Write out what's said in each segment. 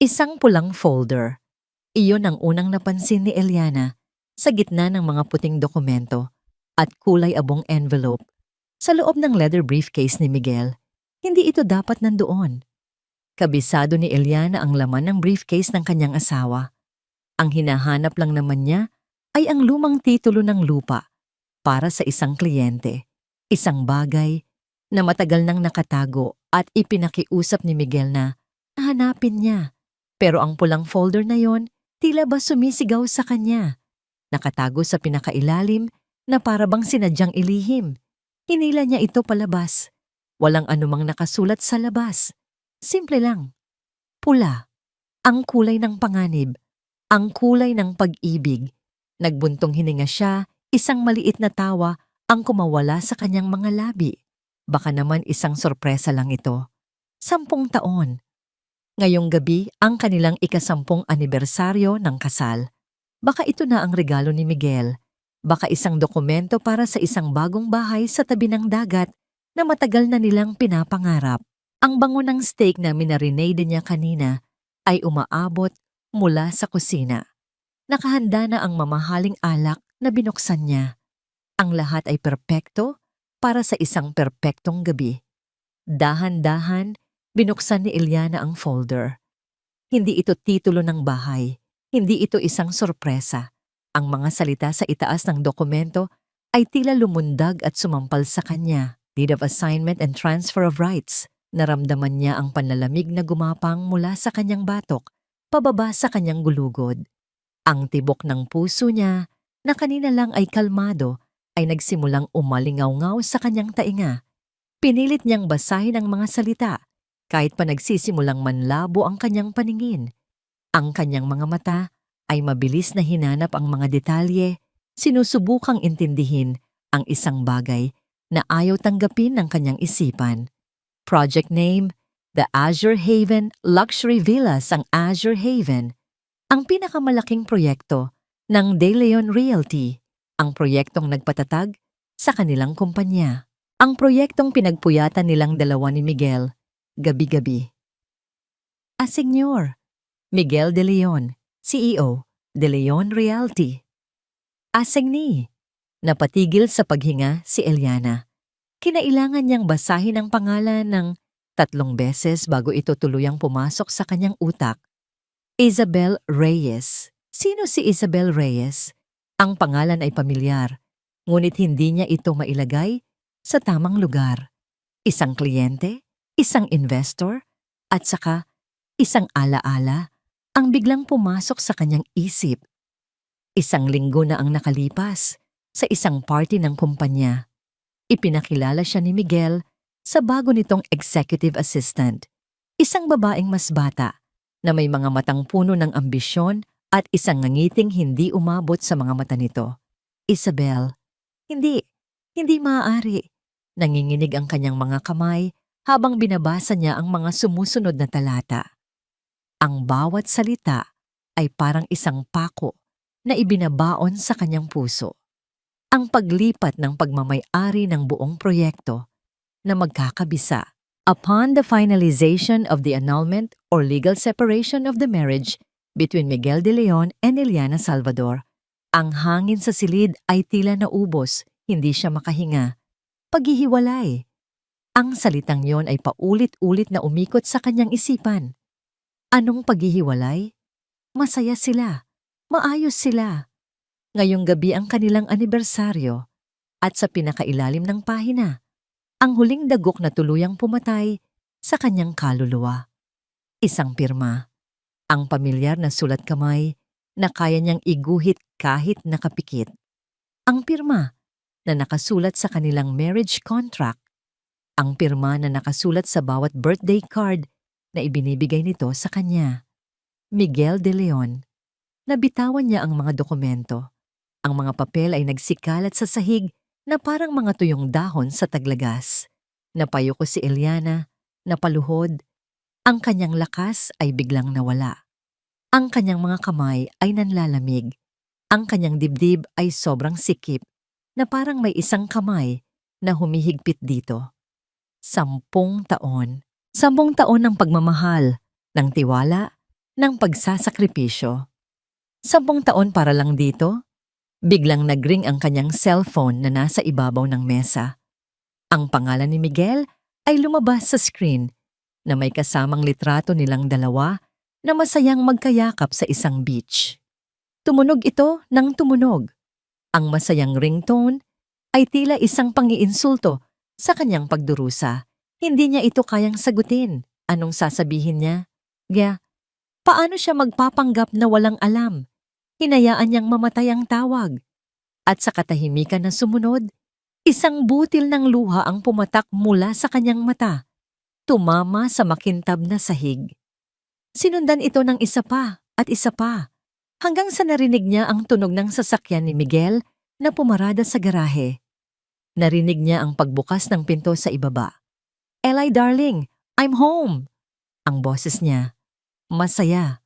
Isang pulang folder. Iyon ang unang napansin ni Eliana sa gitna ng mga puting dokumento at kulay abong envelope sa loob ng leather briefcase ni Miguel. Hindi ito dapat nandoon. Kabisado ni Eliana ang laman ng briefcase ng kanyang asawa. Ang hinahanap lang naman niya ay ang lumang titulo ng lupa para sa isang kliyente. Isang bagay na matagal nang nakatago at ipinakiusap ni Miguel na hanapin niya. Pero ang pulang folder na yon tila ba sumisigaw sa kanya. Nakatago sa pinakailalim na para bang sinadyang ilihim. Hinila niya ito palabas. Walang anumang nakasulat sa labas. Simple lang. Pula. Ang kulay ng panganib. Ang kulay ng pag-ibig. Nagbuntong hininga siya, isang maliit na tawa ang kumawala sa kanyang mga labi. Baka naman isang sorpresa lang ito. 10 taon. Ngayong gabi ang kanilang ika-10 anibersaryo ng kasal. Baka ito na ang regalo ni Miguel. Baka isang dokumento para sa isang bagong bahay sa tabi ng dagat na matagal na nilang pinapangarap. Ang bango ng steak na minarinade niya kanina ay umaabot mula sa kusina. Nakahanda na ang mamahaling alak na binuksan niya. Ang lahat ay perpekto para sa isang perpektong gabi. Dahan-dahan, binuksan ni Eliana ang folder. Hindi ito titulo ng bahay. Hindi ito isang sorpresa. Ang mga salita sa itaas ng dokumento ay tila lumundag at sumampal sa kanya. Deed of assignment and transfer of rights. Naramdaman niya ang panlalamig na gumapang mula sa kanyang batok, pababa sa kanyang gulugod. Ang tibok ng puso niya, na kanina lang ay kalmado, ay nagsimulang umalingaw-ngaw sa kanyang tainga. Pinilit niyang basahin ang mga salita, kahit pa nagsisimulang manlabo ang kanyang paningin. Ang kanyang mga mata ay mabilis na hinanap ang mga detalye, sinusubukang intindihin ang isang bagay na ayaw tanggapin ng kanyang isipan. Project name, The Azure Haven Luxury Villas ang Azure Haven. Ang pinakamalaking proyekto ng De Leon Realty, ang proyektong nagpatatag sa kanilang kumpanya. Ang proyektong pinagpuyatan nilang dalawa ni Miguel, gabi-gabi. Senyor, Miguel De Leon, CEO, De Leon Realty. Ni, napatigil sa paghinga si Eliana. Kinailangan niyang basahin ang pangalan ng 3 beses bago ito tuluyang pumasok sa kanyang utak. Isabel Reyes. Sino si Isabel Reyes? Ang pangalan ay pamilyar, ngunit hindi niya ito mailagay sa tamang lugar. Isang kliyente, isang investor, at saka isang alaala ang biglang pumasok sa kanyang isip. 1 linggo na ang nakalipas sa isang party ng kumpanya. Ipinakilala siya ni Miguel sa bago nitong executive assistant, isang babaeng mas bata na may mga matang puno ng ambisyon at isang ngangiting hindi umabot sa mga mata nito. Isabel, hindi maaari. Nanginginig ang kanyang mga kamay habang binabasa niya ang mga sumusunod na talata. Ang bawat salita ay parang isang pako na ibinabaon sa kanyang puso. Ang paglipat ng pagmamay-ari ng buong proyekto na magkakabisa. Upon the finalization of the annulment or legal separation of the marriage between Miguel De Leon and Eliana Salvador, ang hangin sa silid ay tila naubos, hindi siya makahinga. Paghihiwalay. Ang salitang yon ay paulit-ulit na umikot sa kanyang isipan. Anong paghihiwalay? Masaya sila. Maayos sila. Ngayong gabi ang kanilang anibersaryo at sa pinakailalim ng pahina, ang huling dagok na tuluyang pumatay sa kanyang kaluluwa. Isang pirma, ang pamilyar na sulat kamay na kaya niyang iguhit kahit nakapikit. Ang pirma na nakasulat sa kanilang marriage contract. Ang pirma na nakasulat sa bawat birthday card na ibinibigay nito sa kanya. Miguel De Leon. Nabitawan niya ang mga dokumento. Ang mga papel ay nagsikalat sa sahig na parang mga tuyong dahon sa taglagas. Napayuko si Eliana, napaluhod. Ang kanyang lakas ay biglang nawala. Ang kanyang mga kamay ay nanlalamig. Ang kanyang dibdib ay sobrang sikip na parang may isang kamay na humihigpit dito. 10 taon. 10 taon ng pagmamahal, ng tiwala, ng pagsasakripisyo. 10 taon para lang dito, biglang nagring ang kanyang cellphone na nasa ibabaw ng mesa. Ang pangalan ni Miguel ay lumabas sa screen na may kasamang litrato nilang dalawa na masayang magkayakap sa isang beach. Tumunog ito ng tumunog. Ang masayang ringtone ay tila isang pangiinsulto sa kanyang pagdurusa. Hindi niya ito kayang sagutin. Anong sasabihin niya? Paano siya magpapanggap na walang alam? Hinayaan niyang mamatay ang tawag. At sa katahimikan na sumunod, isang butil ng luha ang pumatak mula sa kanyang mata. Tumama sa makintab na sahig. Sinundan ito ng isa pa at isa pa, hanggang sa narinig niya ang tunog ng sasakyan ni Miguel na pumarada sa garahe. Narinig niya ang pagbukas ng pinto sa ibaba. "Eli darling, I'm home!" Ang boses niya. Masaya.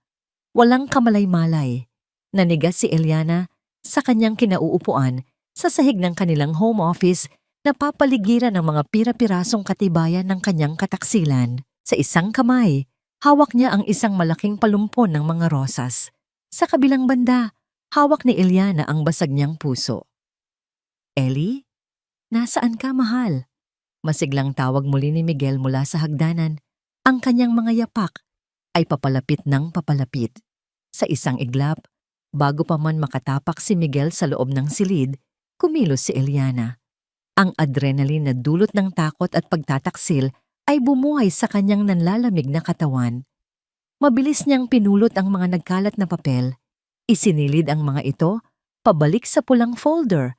Walang kamalay-malay. Nanigas si Eliana sa kanyang kinauupuan sa sahig ng kanilang home office na papaligiran ng mga pira-pirasong katibayan ng kanyang kataksilan. Sa isang kamay, hawak niya ang isang malaking palumpon ng mga rosas. Sa kabilang banda, hawak ni Eliana ang basag niyang puso. "Ellie? Nasaan ka, mahal?" Masiglang tawag muli ni Miguel mula sa hagdanan. Ang kanyang mga yapak ay papalapit ng papalapit. Sa isang iglap, bago pa man makatapak si Miguel sa loob ng silid, kumilos si Eliana. Ang adrenaline na dulot ng takot at pagtataksil ay bumuhay sa kanyang nanlalamig na katawan. Mabilis niyang pinulot ang mga nagkalat na papel, isinilid ang mga ito pabalik sa pulang folder,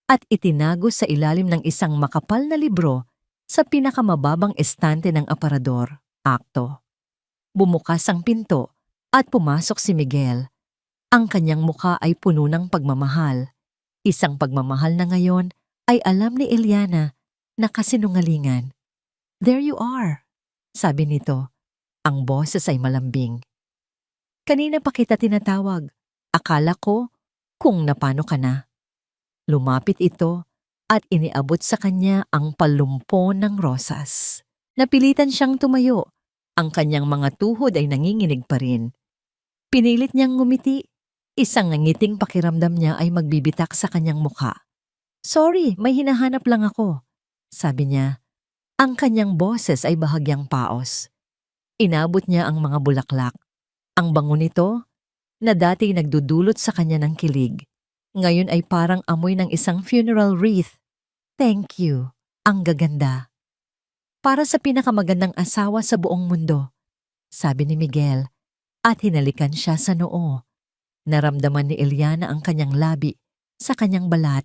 at itinago sa ilalim ng isang makapal na libro sa pinakamababang estante ng aparador. Akto. Bumukas ang pinto at pumasok si Miguel. Ang kanyang mukha ay puno ng pagmamahal. Isang pagmamahal na ngayon ay alam ni Eliana na kasinungalingan. "There you are," sabi nito. Ang boses ay malambing. "Kanina pa kita tinatawag. Akala ko kung napano ka na." Lumapit ito at iniabot sa kanya ang palumpon ng rosas. Napilitan siyang tumayo. Ang kanyang mga tuhod ay nanginginig pa rin. Pinilit niyang ngumiti. Isang ngiting pakiramdam niya ay magbibitak sa kanyang mukha. "Sorry, may hinahanap lang ako," sabi niya. Ang kanyang boses ay bahagyang paos. Inabot niya ang mga bulaklak. Ang bango nito, na dati nagdudulot sa kanya ng kilig, ngayon ay parang amoy ng isang funeral wreath. "Thank you, ang gaganda. Para sa pinakamagandang asawa sa buong mundo," sabi ni Miguel, at hinalikan siya sa noo. Naramdaman ni Eliana ang kanyang labi sa kanyang balat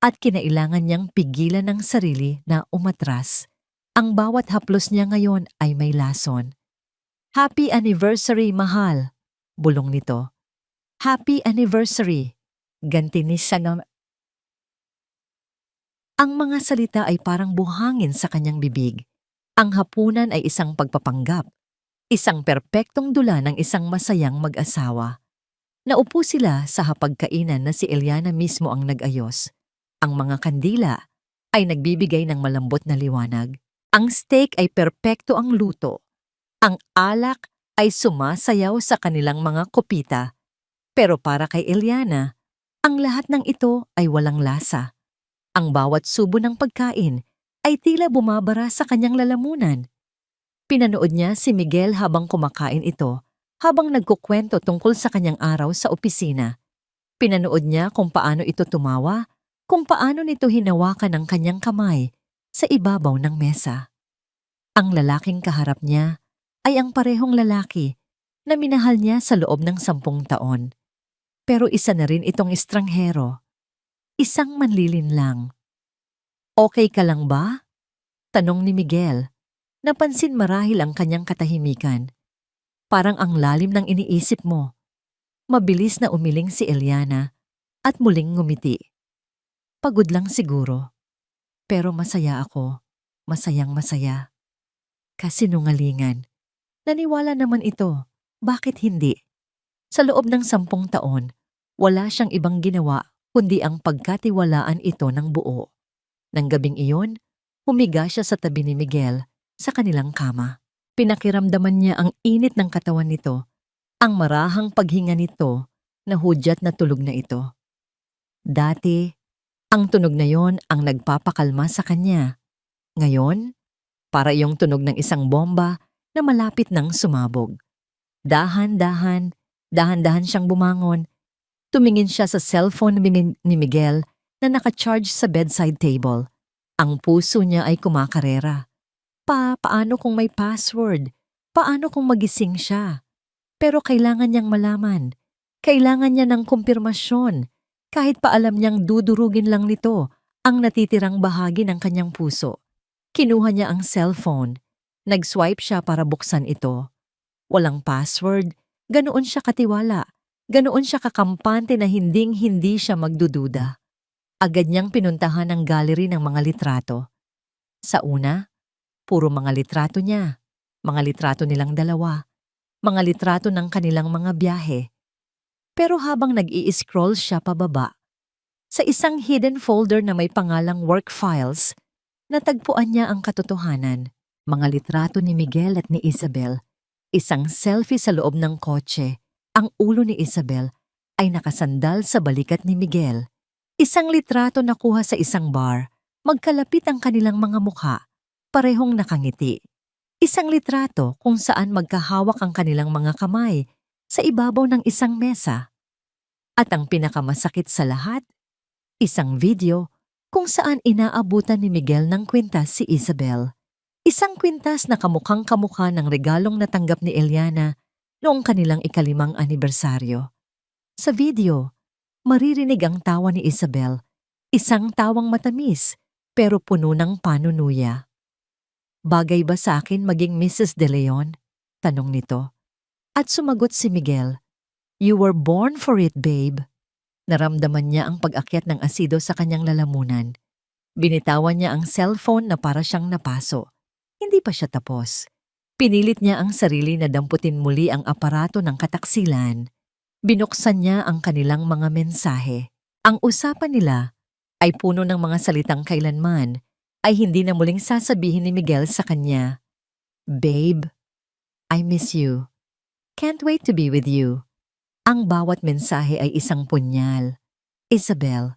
at kinailangan niyang pigilan ang sarili na umatras. Ang bawat haplos niya ngayon ay may lason. "Happy anniversary, mahal," bulong nito. "Happy anniversary," ganti ni Sanam. Ang mga salita ay parang buhangin sa kanyang bibig. Ang hapunan ay isang pagpapanggap, isang perpektong dula ng isang masayang mag-asawa. Naupo sila sa hapagkainan na si Eliana mismo ang nag-ayos. Ang mga kandila ay nagbibigay ng malambot na liwanag. Ang steak ay perpekto ang luto. Ang alak ay sumasayaw sa kanilang mga kopita. Pero para kay Eliana, ang lahat ng ito ay walang lasa. Ang bawat subo ng pagkain ay tila bumabara sa kanyang lalamunan. Pinanood niya si Miguel habang kumakain ito, habang nagkukwento tungkol sa kanyang araw sa opisina. Pinanood niya kung paano ito tumawa, kung paano nito hinawakan ang kanyang kamay sa ibabaw ng mesa. Ang lalaking kaharap niya ay ang parehong lalaki na minahal niya sa loob ng 10 taon. Pero isa na rin itong estranghero. Isang manlilinlang. "Okay ka lang ba?" tanong ni Miguel. Napansin marahil ang kanyang katahimikan. Parang ang lalim ng iniisip mo. Mabilis na umiling si Eliana at muling ngumiti. "Pagod lang siguro. Pero masaya ako. Masayang masaya." Kasinungalingan. Naniwala naman ito. Bakit hindi? Sa loob ng 10 taon, wala siyang ibang ginawa kundi ang pagkatiwalaan ito ng buo. Nang gabing iyon, humiga siya sa tabi ni Miguel sa kanilang kama. Pinakiramdaman niya ang init ng katawan nito Ang marahang paghinga nito, nahudyat na tulog na ito. Dati, ang tunog na yon ang nagpapakalma sa kanya. Ngayon, para iyong tunog ng isang bomba na malapit nang sumabog. Dahan-dahan, dahan-dahan siyang bumangon. Tumingin siya sa cellphone ni Miguel na nakacharge sa bedside table. Ang puso niya ay kumakarera. Paano kung may password? Paano kung magising siya? Pero kailangan niyang malaman. Kailangan niya ng kumpirmasyon. Kahit pa alam niyang dudurugin lang nito ang natitirang bahagi ng kanyang puso. Kinuha niya ang cellphone. Nag-swipe siya para buksan ito. Walang password. Ganoon siya katiwala. Ganoon siya kakampante na hinding-hindi siya magdududa. Agad niyang pinuntahan ang gallery ng mga litrato. Sa una, puro mga litrato niya. Mga litrato nilang dalawa. Mga litrato ng kanilang mga biyahe. Pero habang nag-i-scroll siya pababa, sa isang hidden folder na may pangalang work files, natagpuan niya ang katotohanan. Mga litrato ni Miguel at ni Isabel. Isang selfie sa loob ng kotse. Ang ulo ni Isabel ay nakasandal sa balikat ni Miguel. Isang litrato na kuha sa isang bar. Magkalapit ang kanilang mga mukha. Parehong nakangiti. Isang litrato kung saan magkahawak ang kanilang mga kamay sa ibabaw ng isang mesa. At ang pinakamasakit sa lahat, isang video kung saan inaabutan ni Miguel ng kwintas si Isabel. Isang kwintas na kamukhang-kamukha ng regalong natanggap ni Eliana noong kanilang ika-5 anibersaryo. Sa video, maririnig ang tawa ni Isabel, isang tawang matamis pero puno ng panunuya. Bagay ba sa akin maging Mrs. De Leon? Tanong nito. At sumagot si Miguel, You were born for it, babe. Naramdaman niya ang pag-akyat ng asido sa kanyang lalamunan. Binitawan niya ang cellphone na para siyang napaso. Hindi pa siya tapos. Pinilit niya ang sarili na damputin muli ang aparato ng kataksilan. Binuksan niya ang kanilang mga mensahe. Ang usapan nila ay puno ng mga salitang kailanman ay hindi na muling sasabihin ni Miguel sa kanya. Babe, I miss you. Can't wait to be with you. Ang bawat mensahe ay isang punyal. Isabel,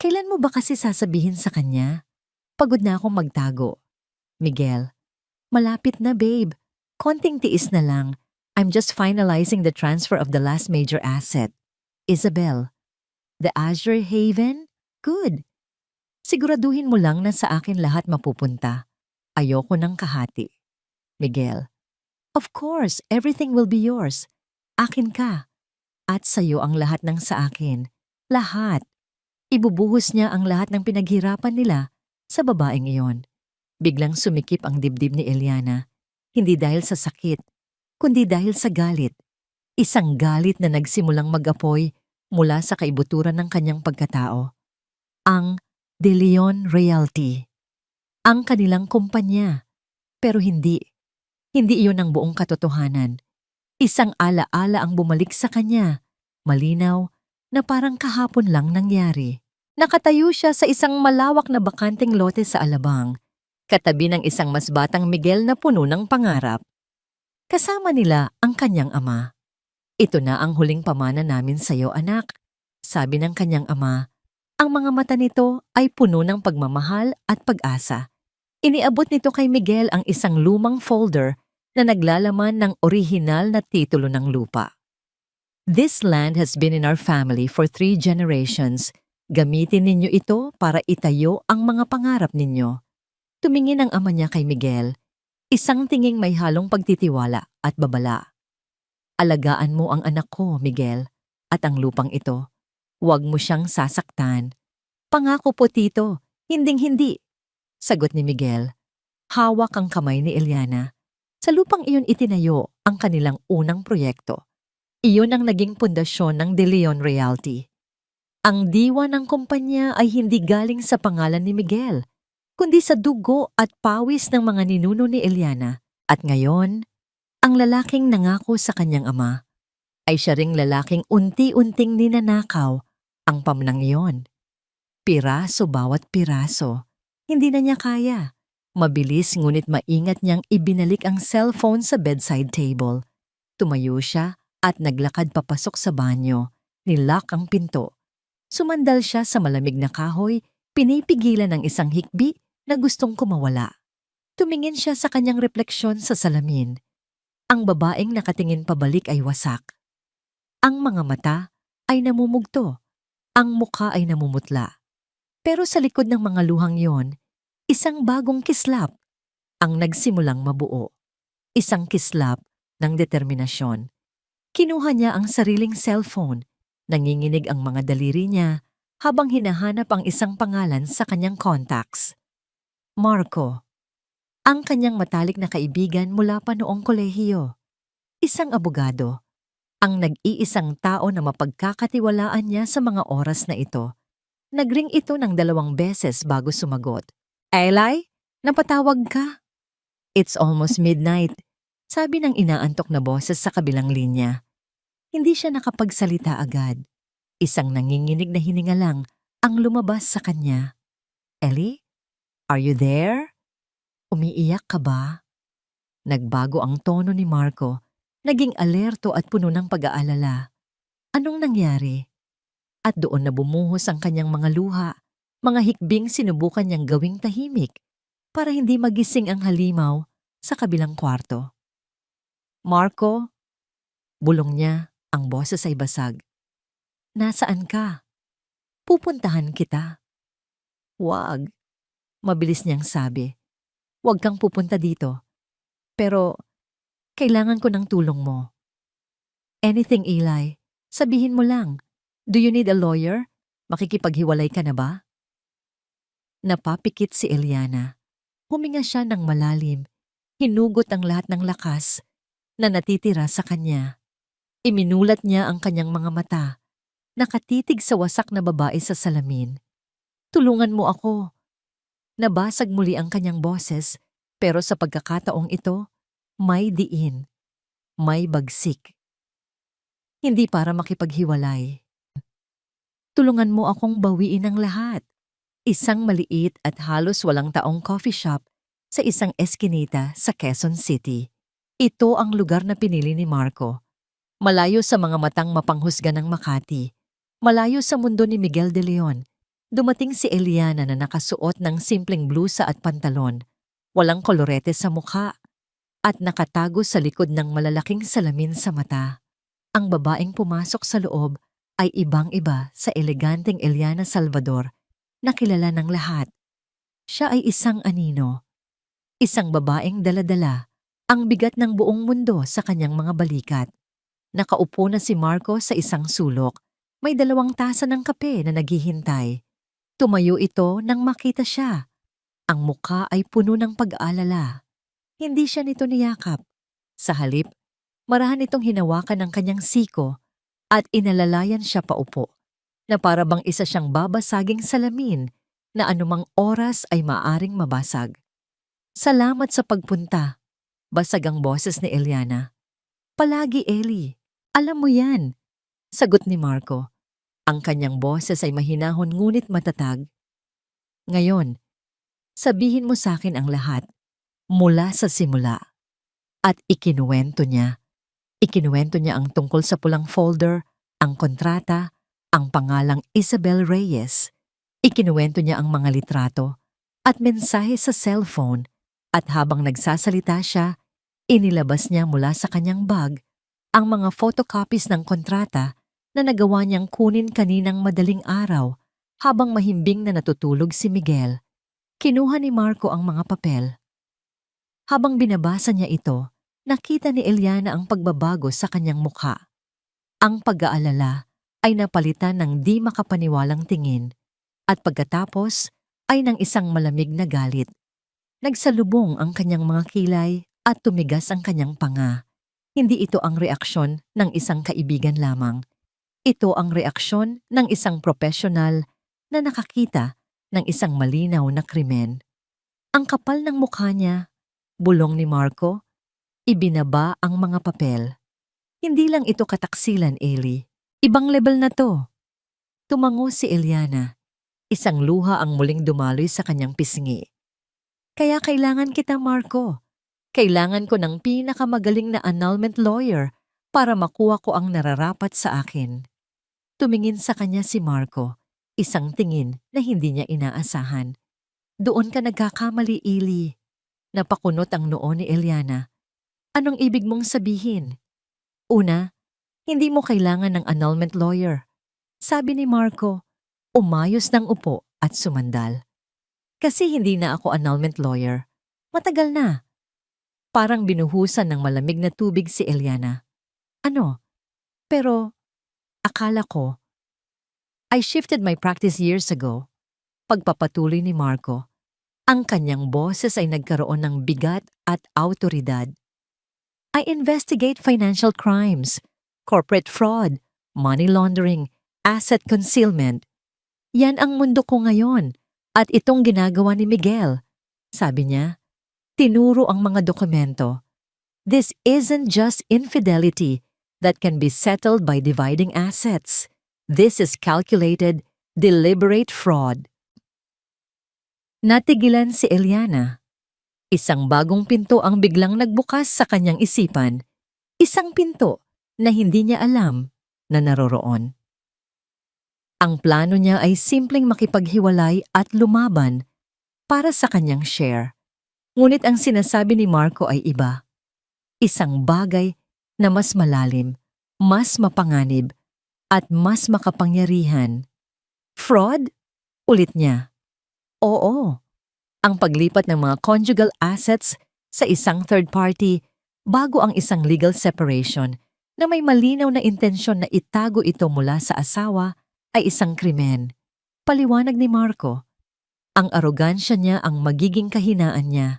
kailan mo ba kasi sasabihin sa kanya? Pagod na akong magtago. Miguel, malapit na babe. Konting tiis na lang. I'm just finalizing the transfer of the last major asset. Isabel, the Azure Haven? Good. Siguraduhin mo lang na sa akin lahat mapupunta. Ayoko ng kahati. Miguel, of course, everything will be yours. Akin ka. At sa'yo ang lahat ng sa akin. Lahat. Ibubuhos niya ang lahat ng pinaghirapan nila sa babaeng iyon. Biglang sumikip ang dibdib ni Eliana. Hindi dahil sa sakit, kundi dahil sa galit. Isang galit na nagsimulang mag-apoy mula sa kaibuturan ng kanyang pagkatao. Ang De Leon Realty. Ang kanilang kumpanya. Pero hindi. Hindi iyon ang buong katotohanan. Isang ala-ala ang bumalik sa kanya. Malinaw na parang kahapon lang nangyari. Nakatayo siya sa isang malawak na bakanting lote sa Alabang, katabi ng isang mas batang Miguel na puno ng pangarap. Kasama nila ang kanyang ama. Ito na ang huling pamana namin sa iyo, anak. Sabi ng kanyang ama. Ang mga mata nito ay puno ng pagmamahal at pag-asa. Iniabot nito kay Miguel ang isang lumang folder na naglalaman ng orihinal na titulo ng lupa. This land has been in our family for 3 generations. Gamitin ninyo ito para itayo ang mga pangarap ninyo. Tumingin ang ama niya kay Miguel, isang tinging may halong pagtitiwala at babala. Alagaan mo ang anak ko, Miguel, at ang lupang ito. Huwag mo siyang sasaktan. Pangako po, tito, hinding-hindi. Sagot ni Miguel. Hawak ang kamay ni Eliana. Sa lupang iyon itinayo ang kanilang unang proyekto. Iyon ang naging pundasyon ng De Leon Realty. Ang diwa ng kumpanya ay hindi galing sa pangalan ni Miguel, kundi sa dugo at pawis ng mga ninuno ni Eliana. At ngayon, ang lalaking nangako sa kanyang ama ay siya ring lalaking unti-unting ninanakaw ang pamnang iyon. Piraso bawat piraso. Hindi na niya kaya. Mabilis ngunit maingat niyang ibinalik ang cellphone sa bedside table. Tumayo siya at naglakad papasok sa banyo. Nilock ang pinto. Sumandal siya sa malamig na kahoy, pinipigilan ng isang hikbi na gustong kumawala. Tumingin siya sa kanyang refleksyon sa salamin. Ang babaeng nakatingin pabalik ay wasak. Ang mga mata ay namumugto. Ang mukha ay namumutla. Pero sa likod ng mga luhang yon, isang bagong kislap ang nagsimulang mabuo. Isang kislap ng determinasyon. Kinuha niya ang sariling cellphone. Nanginginig ang mga daliri niya habang hinahanap ang isang pangalan sa kanyang contacts. Marco. Ang kanyang matalik na kaibigan mula pa noong kolehiyo. Isang abogado. Ang nag-iisang tao na mapagkakatiwalaan niya sa mga oras na ito. Nagring ito ng 2 beses bago sumagot. Eli, napatawag ka? It's almost midnight, sabi ng inaantok na boses sa kabilang linya. Hindi siya nakapagsalita agad. Isang nanginginig na hininga lang ang lumabas sa kanya. Ellie, are you there? Umiiyak ka ba? Nagbago ang tono ni Marco, naging alerto at puno ng pag-aalala. Anong nangyari? At doon na bumuhos ang kanyang mga luha, mga hikbing sinubukan niyang gawing tahimik para hindi magising ang halimaw sa kabilang kwarto. Marco, bulong niya, ang boses ay basag. Nasaan ka? Pupuntahan kita. Wag, mabilis niyang sabi. Wag kang pupunta dito. Pero, kailangan ko ng tulong mo. Anything, Eli. Sabihin mo lang. Do you need a lawyer? Makikipaghiwalay ka na ba? Napapikit si Eliana. Huminga siya ng malalim. Hinugot ang lahat ng lakas na natitira sa kanya. Iminulat niya ang kanyang mga mata. Nakatitig sa wasak na babae sa salamin. Tulungan mo ako. Nabasag muli ang kanyang boses, pero sa pagkakataong ito, may diin. May bagsik. Hindi para makipaghiwalay. Tulungan mo akong bawiin ang lahat. Isang maliit at halos walang taong coffee shop sa isang eskinita sa Quezon City. Ito ang lugar na pinili ni Marco. Malayo sa mga matang mapanghusga ng Makati. Malayo sa mundo ni Miguel de Leon. Dumating si Eliana na nakasuot ng simpleng blusa at pantalon, walang kolorete sa mukha, at nakatago sa likod ng malalaking salamin sa mata. Ang babaeng pumasok sa loob ay ibang-iba sa eleganteng Eliana Salvador na kilala ng lahat. Siya ay isang anino. Isang babaeng dala-dala, ang bigat ng buong mundo sa kanyang mga balikat. Nakaupo na si Marco sa isang sulok. May 2 tasa ng kape na naghihintay. Tumayo ito nang makita siya. Ang mukha ay puno ng pag-aalala. Hindi siya nito niyakap. Sa halip, marahan itong hinawakan ng kanyang siko at inalalayan siya paupo, na para bang isa siyang babasaging salamin na anumang oras ay maaring mabasag. Salamat sa pagpunta. Basag ang boses ni Eliana. Palagi, Ellie. Alam mo yan. Sagot ni Marco. Ang kanyang boses ay mahinahon ngunit matatag. Ngayon, sabihin mo sa akin ang lahat. Mula sa simula. At ikinuwento niya. Ikinuwento niya ang tungkol sa pulang folder, ang kontrata, ang pangalang Isabel Reyes. Ikinuwento niya ang mga litrato at mensahe sa cellphone. At habang nagsasalita siya, inilabas niya mula sa kanyang bag ang mga photocopies ng kontrata na nagawa niyang kunin kaninang madaling araw habang mahimbing na natutulog si Miguel. Kinuha ni Marco ang mga papel. Habang binabasa niya ito, nakita ni Eliana ang pagbabago sa kanyang mukha. Ang pag-aalala ay napalitan ng di makapaniwalang tingin at pagkatapos ay ng isang malamig na galit. Nagsalubong ang kanyang mga kilay at tumigas ang kanyang panga. Hindi ito ang reaksyon ng isang kaibigan lamang. Ito ang reaksyon ng isang profesional na nakakita ng isang malinaw na krimen. Ang kapal ng mukha niya, bulong ni Marco, ibinaba ang mga papel. Hindi lang ito kataksilan, Ellie. Ibang level na to. Tumango si Eliana. Isang luha ang muling dumaloy sa kanyang pisngi. Kaya kailangan kita, Marco. Kailangan ko ng pinakamagaling na annulment lawyer para makuha ko ang nararapat sa akin. Tumingin sa kanya si Marco, isang tingin na hindi niya inaasahan. Doon ka nagkakamali, Ili. Napakunot ang noo ni Eliana. Anong ibig mong sabihin? Una, hindi mo kailangan ng annulment lawyer. Sabi ni Marco, umayos ng upo at sumandal. Kasi hindi na ako annulment lawyer. Matagal na. Parang binuhusan ng malamig na tubig si Eliana. Ano? Pero, akala ko, I shifted my practice years ago. Pagpapatuloy ni Marco, ang kanyang boses ay nagkaroon ng bigat at autoridad. I investigate financial crimes, corporate fraud, money laundering, asset concealment. Yan ang mundo ko ngayon at itong ginagawa ni Miguel. Sabi niya, tinuro ang mga dokumento. This isn't just infidelity that can be settled by dividing assets. This is calculated, deliberate fraud. Natigilan si Eliana. Isang bagong pinto ang biglang nagbukas sa kanyang isipan. Isang pinto na hindi niya alam na naroroon. Ang plano niya ay simpleng makipaghiwalay at lumaban para sa kanyang share. Ngunit ang sinasabi ni Marco ay iba. Isang bagay na mas malalim, mas mapanganib, at mas makapangyarihan. Fraud? Ulit niya. Oo. Ang paglipat ng mga conjugal assets sa isang third party bago ang isang legal separation na may malinaw na intensyon na itago ito mula sa asawa ay isang krimen. Paliwanag ni Marco. Ang arogansya niya ang magiging kahinaan niya.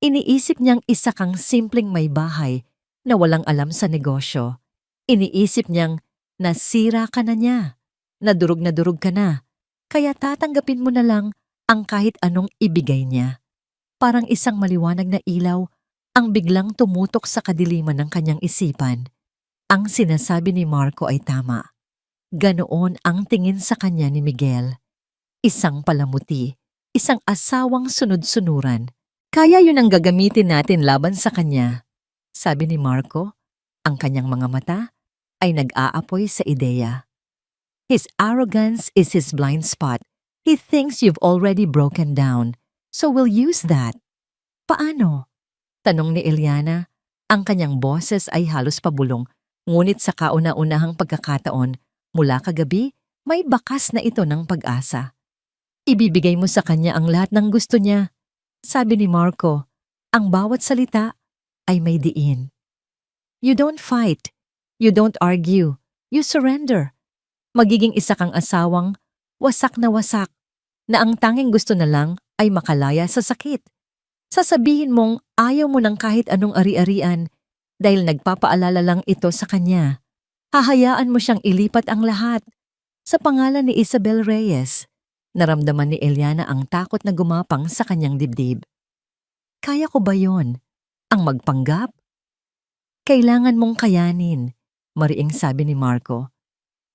Iniisip niyang isa kang simpleng may bahay na walang alam sa negosyo. Iniisip niyang nasira ka na niya, na durog ka na, kaya tatanggapin mo na lang ang kahit anong ibigay niya. Parang isang maliwanag na ilaw ang biglang tumutok sa kadiliman ng kanyang isipan. Ang sinasabi ni Marco ay tama. Ganoon ang tingin sa kanya ni Miguel. Isang palamuti, isang asawang sunod-sunuran. Kaya yun ang gagamitin natin laban sa kanya. Sabi ni Marco, ang kanyang mga mata ay nag-aapoy sa ideya. His arrogance is his blind spot. He thinks you've already broken down, so we'll use that. Paano? Tanong ni Eliana. Ang kanyang boses ay halos pabulong, ngunit sa kauna-unahang pagkakataon, mula kagabi, may bakas na ito ng pag-asa. Ibibigay mo sa kanya ang lahat ng gusto niya. Sabi ni Marco, ang bawat salita ay may diin. You don't fight. You don't argue. You surrender. Magiging isa kang asawang wasak, na ang tanging gusto na lang ay makalaya sa sakit. Sasabihin mong ayaw mo ng kahit anong ari-arian dahil nagpapaalala lang ito sa kanya. Hahayaan mo siyang ilipat ang lahat. Sa pangalan ni Isabel Reyes, naramdaman ni Eliana ang takot na gumapang sa kanyang dibdib. Kaya ko ba yon? Ang magpanggap? Kailangan mong kayanin, mariing sabi ni Marco.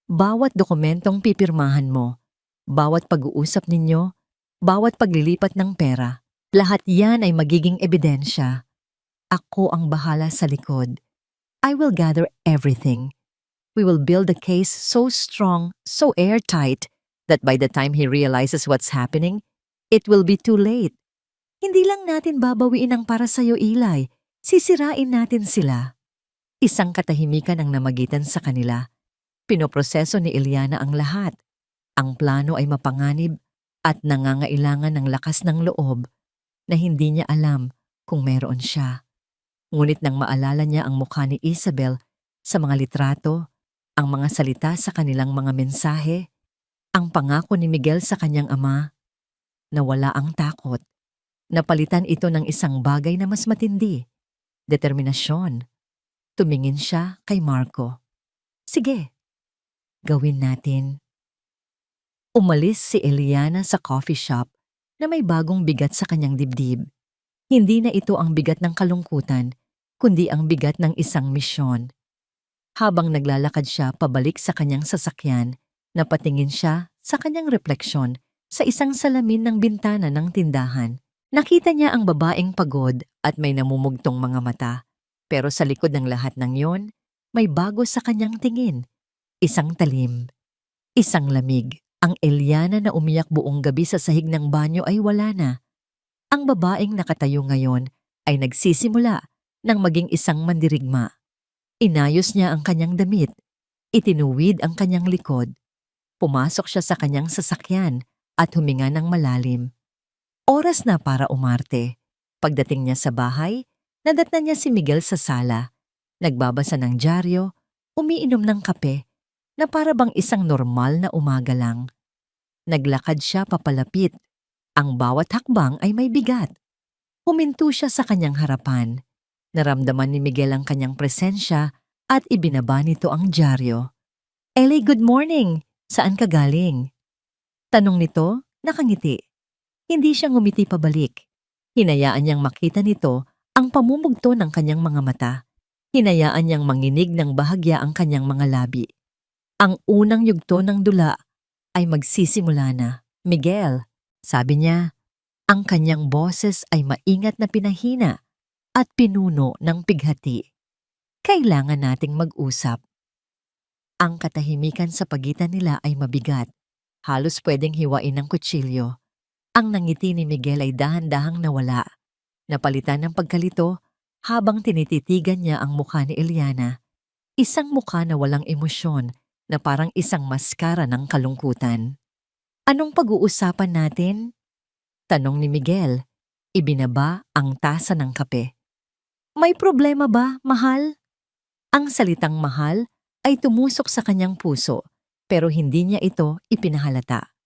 Bawat dokumentong pipirmahan mo, bawat pag-uusap ninyo, bawat paglilipat ng pera, lahat yan ay magiging ebidensya. Ako ang bahala sa likod. I will gather everything. We will build a case so strong, so airtight, that by the time he realizes what's happening, it will be too late. Hindi lang natin babawiin ang para sa'yo, Eli. Sisirain natin sila. Isang katahimikan ang namagitan sa kanila. Pinoproseso ni Eliana ang lahat. Ang plano ay mapanganib at nangangailangan ng lakas ng loob na hindi niya alam kung meron siya. Ngunit nang maalala niya ang mukha ni Isabel sa mga litrato, ang mga salita sa kanilang mga mensahe, ang pangako ni Miguel sa kanyang ama, nawala ang takot. Napalitan ito ng isang bagay na mas matindi, determinasyon. Tumingin siya kay Marco. Sige, gawin natin. Umalis si Eliana sa coffee shop na may bagong bigat sa kanyang dibdib. Hindi na ito ang bigat ng kalungkutan, kundi ang bigat ng isang misyon. Habang naglalakad siya pabalik sa kanyang sasakyan, napatingin siya sa kanyang refleksyon sa isang salamin ng bintana ng tindahan. Nakita niya ang babaeng pagod at may namumugtong mga mata. Pero sa likod ng lahat ng yon, may bago sa kanyang tingin. Isang talim, isang lamig. Ang Eliana na umiyak buong gabi sa sahig ng banyo ay wala na. Ang babaeng nakatayo ngayon ay nagsisimula ng maging isang mandirigma. Inayos niya ang kanyang damit, itinuwid ang kanyang likod. Pumasok siya sa kanyang sasakyan at huminga ng malalim. Oras na para umarte. Pagdating niya sa bahay, nadatnan niya si Miguel sa sala. Nagbabasa ng dyaryo, umiinom ng kape, na para bang isang normal na umaga lang. Naglakad siya papalapit. Ang bawat hakbang ay may bigat. Huminto siya sa kanyang harapan. Naramdaman ni Miguel ang kanyang presensya at ibinaba nito ang dyaryo. "Ellie, good morning! Saan ka galing?" Tanong nito, nakangiti. Hindi siya ngumiti pabalik. Hinayaan niyang makita nito ang pamumugto ng kanyang mga mata. Hinayaan niyang manginig ng bahagya ang kanyang mga labi. Ang unang yugto ng dula ay magsisimula na. "Miguel," sabi niya, ang kanyang boses ay maingat na pinahina at pinuno ng pighati. "Kailangan nating mag-usap." Ang katahimikan sa pagitan nila ay mabigat. Halos pwedeng hiwain ng kutsilyo. Ang nangiti ni Miguel ay dahan-dahang nawala. Napalitan ng pagkalito habang tinititigan niya ang mukha ni Eliana. Isang mukha na walang emosyon na parang isang maskara ng kalungkutan. "Anong pag-uusapan natin?" Tanong ni Miguel. Ibinaba ang tasa ng kape. "May problema ba, mahal?" Ang salitang mahal ay tumusok sa kanyang puso pero hindi niya ito ipinahalata.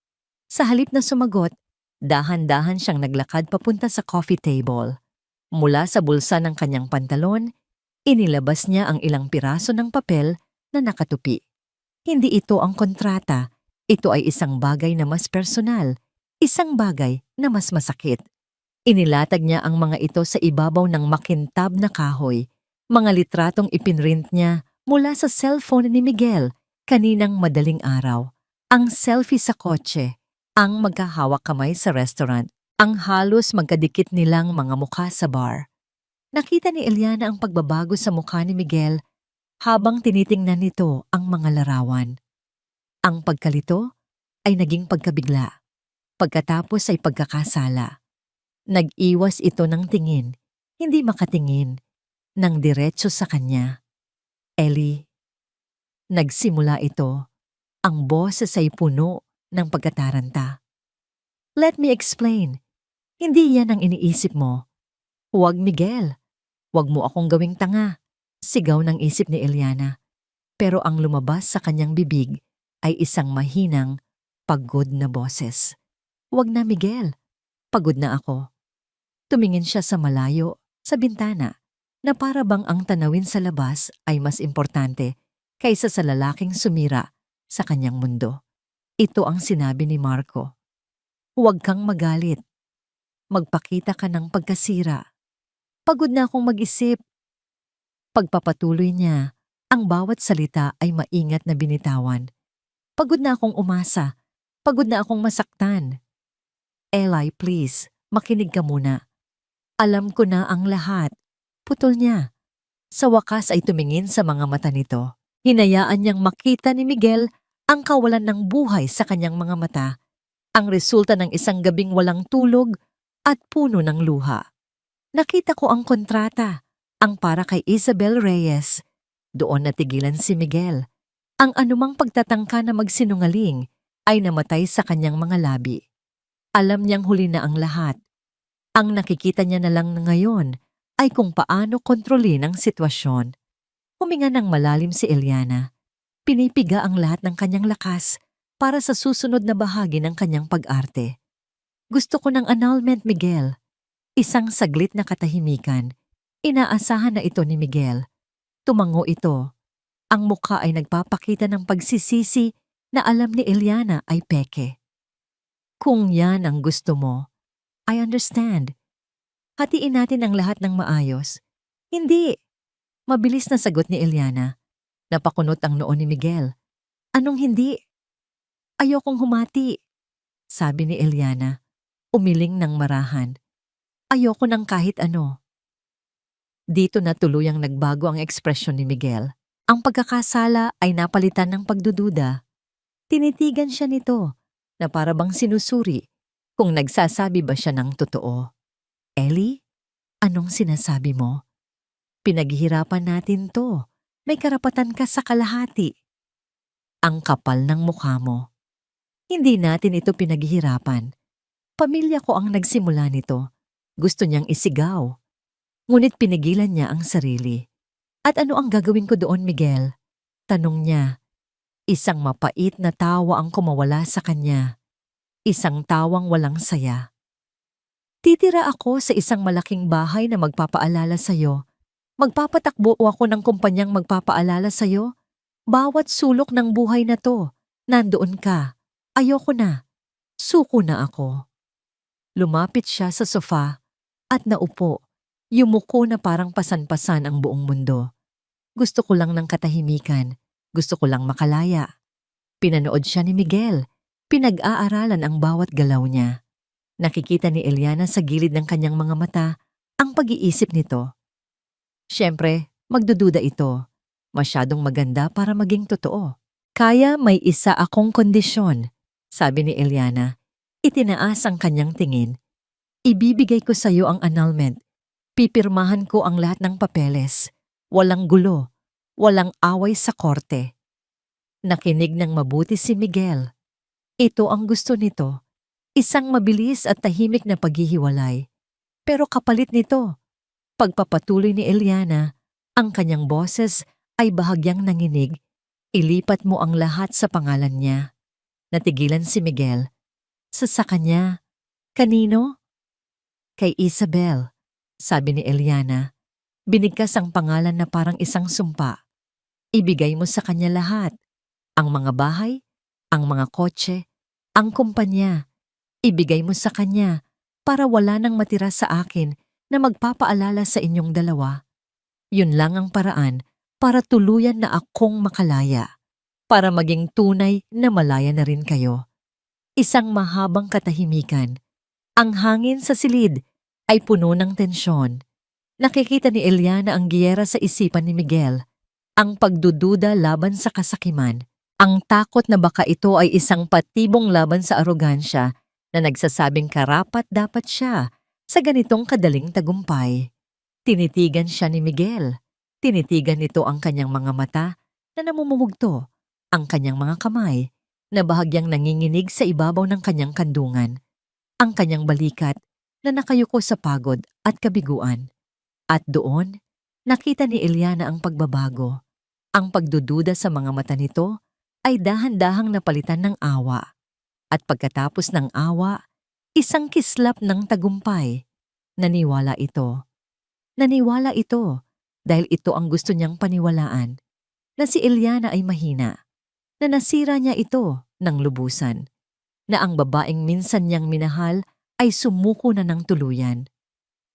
Sa halip na sumagot, dahan-dahan siyang naglakad papunta sa coffee table. Mula sa bulsa ng kanyang pantalon, inilabas niya ang ilang piraso ng papel na nakatupi. Hindi ito ang kontrata. Ito ay isang bagay na mas personal, isang bagay na mas masakit. Inilatag niya ang mga ito sa ibabaw ng makintab na kahoy. Mga litratong ipinrint niya mula sa cellphone ni Miguel kaninang madaling araw. Ang selfie sa kotse, ang magkahawak kamay sa restaurant, ang halos magkadikit nilang mga mukha sa bar. Nakita ni Eliana ang pagbabago sa mukha ni Miguel habang tinitingnan nito ang mga larawan. Ang pagkalito ay naging pagkabigla. Pagkatapos ay pagkakasala. Nag-iwas ito ng tingin, hindi makatingin, ng diretso sa kanya. "Ellie." Nagsimula ito. Ang boses ay puno ng pagkataranta. "Let me explain. Hindi yan ang iniisip mo." "Huwag, Miguel. Huwag mo akong gawing tanga." Sigaw ng isip ni Eliana. Pero ang lumabas sa kanyang bibig ay isang mahinang, pagod na boses. "Huwag na, Miguel. Pagod na ako." Tumingin siya sa malayo, sa bintana, na para bang ang tanawin sa labas ay mas importante kaysa sa lalaking sumira sa kanyang mundo. Ito ang sinabi ni Marco. "Huwag kang magalit. Magpakita ka ng pagkasira. Pagod na akong mag-isip." Pagpapatuloy niya, ang bawat salita ay maingat na binitawan. "Pagod na akong umasa. Pagod na akong masaktan." "Eli, please, makinig ka muna. Alam ko na ang lahat." Putol niya. Sa wakas ay tumingin sa mga mata nito. Hinayaan niyang makita ni Miguel ang kawalan ng buhay sa kanyang mga mata, ang resulta ng isang gabing walang tulog at puno ng luha. "Nakita ko ang kontrata, ang para kay Isabel Reyes." Doon natigilan si Miguel. Ang anumang pagtatangka na magsinungaling ay namatay sa kanyang mga labi. Alam niyang huli na ang lahat. Ang nakikita niya na lang ngayon ay kung paano kontrolin ang sitwasyon. Huminga ng malalim si Eliana. Pinipiga ang lahat ng kanyang lakas para sa susunod na bahagi ng kanyang pag-arte. "Gusto ko ng annulment, Miguel." Isang saglit na katahimikan. Inaasahan na ito ni Miguel. Tumango ito. Ang mukha ay nagpapakita ng pagsisisi na alam ni Eliana ay peke. "Kung yan ang gusto mo, I understand. Hatiin natin ang lahat ng maayos." "Hindi." Mabilis na sagot ni Eliana. Napakunot ang noo ni Miguel. "Anong hindi?" "Ayokong humati," sabi ni Eliana, umiling ng marahan. "Ayoko ng kahit ano." Dito na tuluyang nagbago ang ekspresyon ni Miguel. Ang pagkakasala ay napalitan ng pagdududa. Tinitigan siya nito na para bang sinusuri kung nagsasabi ba siya ng totoo. Ellie, anong sinasabi mo? Pinaghihirapan natin to. May karapatan ka sa kalahati. Ang kapal ng mukha mo. Hindi natin ito pinaghihirapan. Pamilya ko ang nagsimula nito. Gusto niyang isigaw. Ngunit pinigilan niya ang sarili. At ano ang gagawin ko doon, Miguel? Tanong niya. Isang mapait na tawa ang kumawala sa kanya. Isang tawang walang saya. Titira ako sa isang malaking bahay na magpapaalala sa'yo. Magpapatakbo ako ng kumpanyang magpapaalala sa'yo. Bawat sulok ng buhay na to, nandoon ka. Ayoko na. Suko na ako. Lumapit siya sa sofa at naupo. Yumuko na parang pasan-pasan ang buong mundo. Gusto ko lang ng katahimikan. Gusto ko lang makalaya. Pinanood siya ni Miguel. Pinag-aaralan ang bawat galaw niya. Nakikita ni Eliana sa gilid ng kanyang mga mata ang pag-iisip nito. Siyempre, magdududa ito. Masyadong maganda para maging totoo. Kaya may isa akong kondisyon, sabi ni Eliana. Itinaas ang kanyang tingin. Ibibigay ko sa iyo ang annulment. Pipirmahan ko ang lahat ng papeles. Walang gulo. Walang away sa korte. Nakinig ng mabuti si Miguel. Ito ang gusto nito. Isang mabilis at tahimik na paghihiwalay. Pero kapalit nito, pagpapatuloy ni Eliana, ang kanyang boses ay bahagyang nanginig. Ilipat mo ang lahat sa pangalan niya. Natigilan si Miguel. Sa kanya. Kanino? Kay Isabel, sabi ni Eliana. Binigkas ang pangalan na parang isang sumpa. Ibigay mo sa kanya lahat. Ang mga bahay, ang mga kotse, ang kumpanya. Ibigay mo sa kanya para wala nang matira sa akin na magpapaalala sa inyong dalawa. Yun lang ang paraan para tuluyan na akong makalaya. Para maging tunay na malaya na rin kayo. Isang mahabang katahimikan. Ang hangin sa silid ay puno ng tensyon. Nakikita ni Eliana ang giyera sa isipan ni Miguel. Ang pagdududa laban sa kasakiman. Ang takot na baka ito ay isang patibong laban sa arogansya na nagsasabing karapat dapat siya sa ganitong kadaling tagumpay. Tinitigan siya ni Miguel. Tinitigan nito ang kanyang mga mata na namumumugto, ang kanyang mga kamay na bahagyang nanginginig sa ibabaw ng kanyang kandungan, ang kanyang balikat na nakayuko sa pagod at kabiguan. At doon, nakita ni Eliana ang pagbabago. Ang pagdududa sa mga mata nito ay dahan-dahang napalitan ng awa. At pagkatapos ng awa, isang kislap ng tagumpay. Naniwala ito. Naniwala ito dahil ito ang gusto niyang paniwalaan, na si Eliana ay mahina, na nasira niya ito ng lubusan, na ang babaeng minsan niyang minahal ay sumuko na ng tuluyan.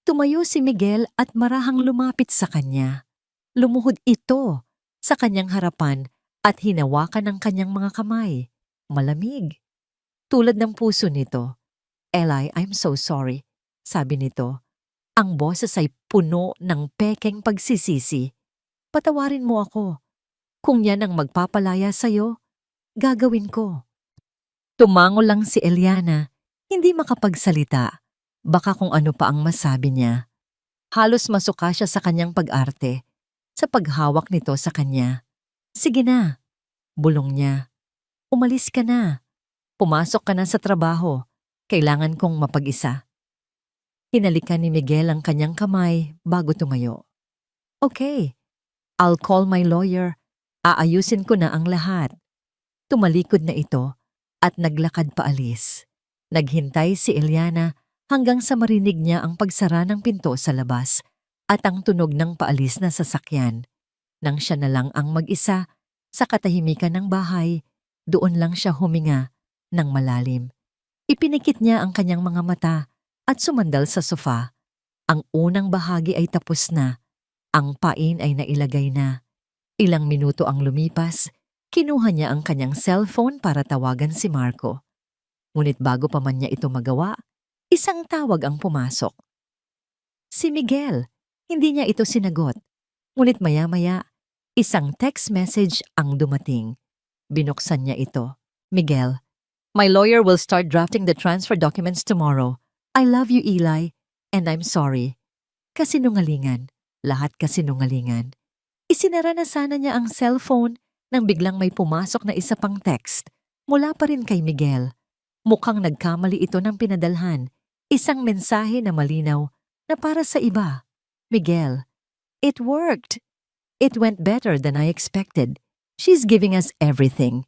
Tumayo si Miguel at marahang lumapit sa kanya. Lumuhod ito sa kanyang harapan at hinawakan ng kanyang mga kamay. Malamig. Tulad ng puso nito. Eli, I'm so sorry, sabi nito. Ang boses ay puno ng pekeng pagsisisi. Patawarin mo ako. Kung yan ang magpapalaya sa'yo, gagawin ko. Tumango lang si Eliana, hindi makapagsalita. Baka kung ano pa ang masabi niya. Halos masuka siya sa kanyang pag-arte, sa paghawak nito sa kanya. Sige na, bulong niya. Umalis ka na. Pumasok ka na sa trabaho. Kailangan kong mapag-isa. Hinalikan ni Miguel ang kanyang kamay bago tumayo. Okay, I'll call my lawyer. Aayusin ko na ang lahat. Tumalikod na ito at naglakad paalis. Naghintay si Eliana hanggang sa marinig niya ang pagsara ng pinto sa labas at ang tunog ng paalis na sasakyan. Nang siya na lang ang mag-isa sa katahimikan ng bahay, doon lang siya huminga ng malalim. Ipinikit niya ang kanyang mga mata at sumandal sa sofa. Ang unang bahagi ay tapos na. Ang pain ay nailagay na. Ilang minuto ang lumipas, kinuha niya ang kanyang cellphone para tawagan si Marco. Ngunit bago pa man niya ito magawa, isang tawag ang pumasok. Si Miguel, hindi niya ito sinagot. Ngunit maya-maya, Isang text message ang dumating. Binuksan niya ito. Miguel, my lawyer will start drafting the transfer documents tomorrow. I love you, Eli, and I'm sorry. Kasinungalingan. Lahat kasinungalingan. Isinara na sana niya ang cellphone nang biglang may pumasok na isa pang text mula pa rin kay Miguel. Mukhang nagkamali ito ng pinadalhan. Isang mensahe na malinaw na para sa iba. Miguel, it worked. It went better than I expected. She's giving us everything.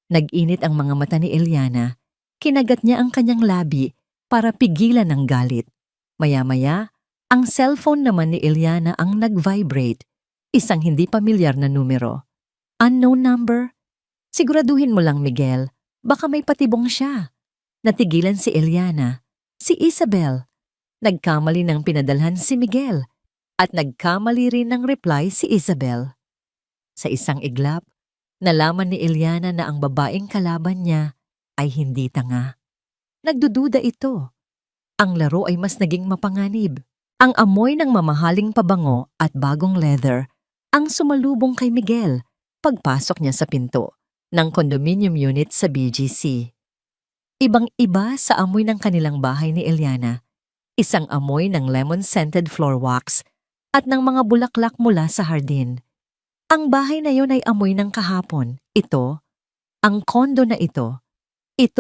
Nag-init ang mga mata ni Eliana. Kinagat niya ang kanyang labi para pigilan ang galit. Maya-maya, ang cellphone naman ni Eliana ang nag-vibrate. Isang hindi pamilyar na numero. Unknown number? Siguraduhin mo lang, Miguel. Baka may patibong siya. Natigilan si Eliana. Si Isabel. Nagkamali ng pinadalhan si Miguel. At nagkamali rin ng reply si Isabel. Sa isang iglap, nalaman ni Eliana na ang babaeng kalaban niya ay hindi tanga. Nagdududa ito. Ang laro ay mas naging mapanganib. Ang amoy ng mamahaling pabango at bagong leather ang sumalubong kay Miguel pagpasok niya sa pinto ng condominium unit sa BGC. Ibang-iba sa amoy ng kanilang bahay ni Eliana. Isang amoy ng lemon-scented floor wax at ng mga bulaklak mula sa hardin. Ang bahay na yon ay amoy ng kahapon. Ito, ang kondo na ito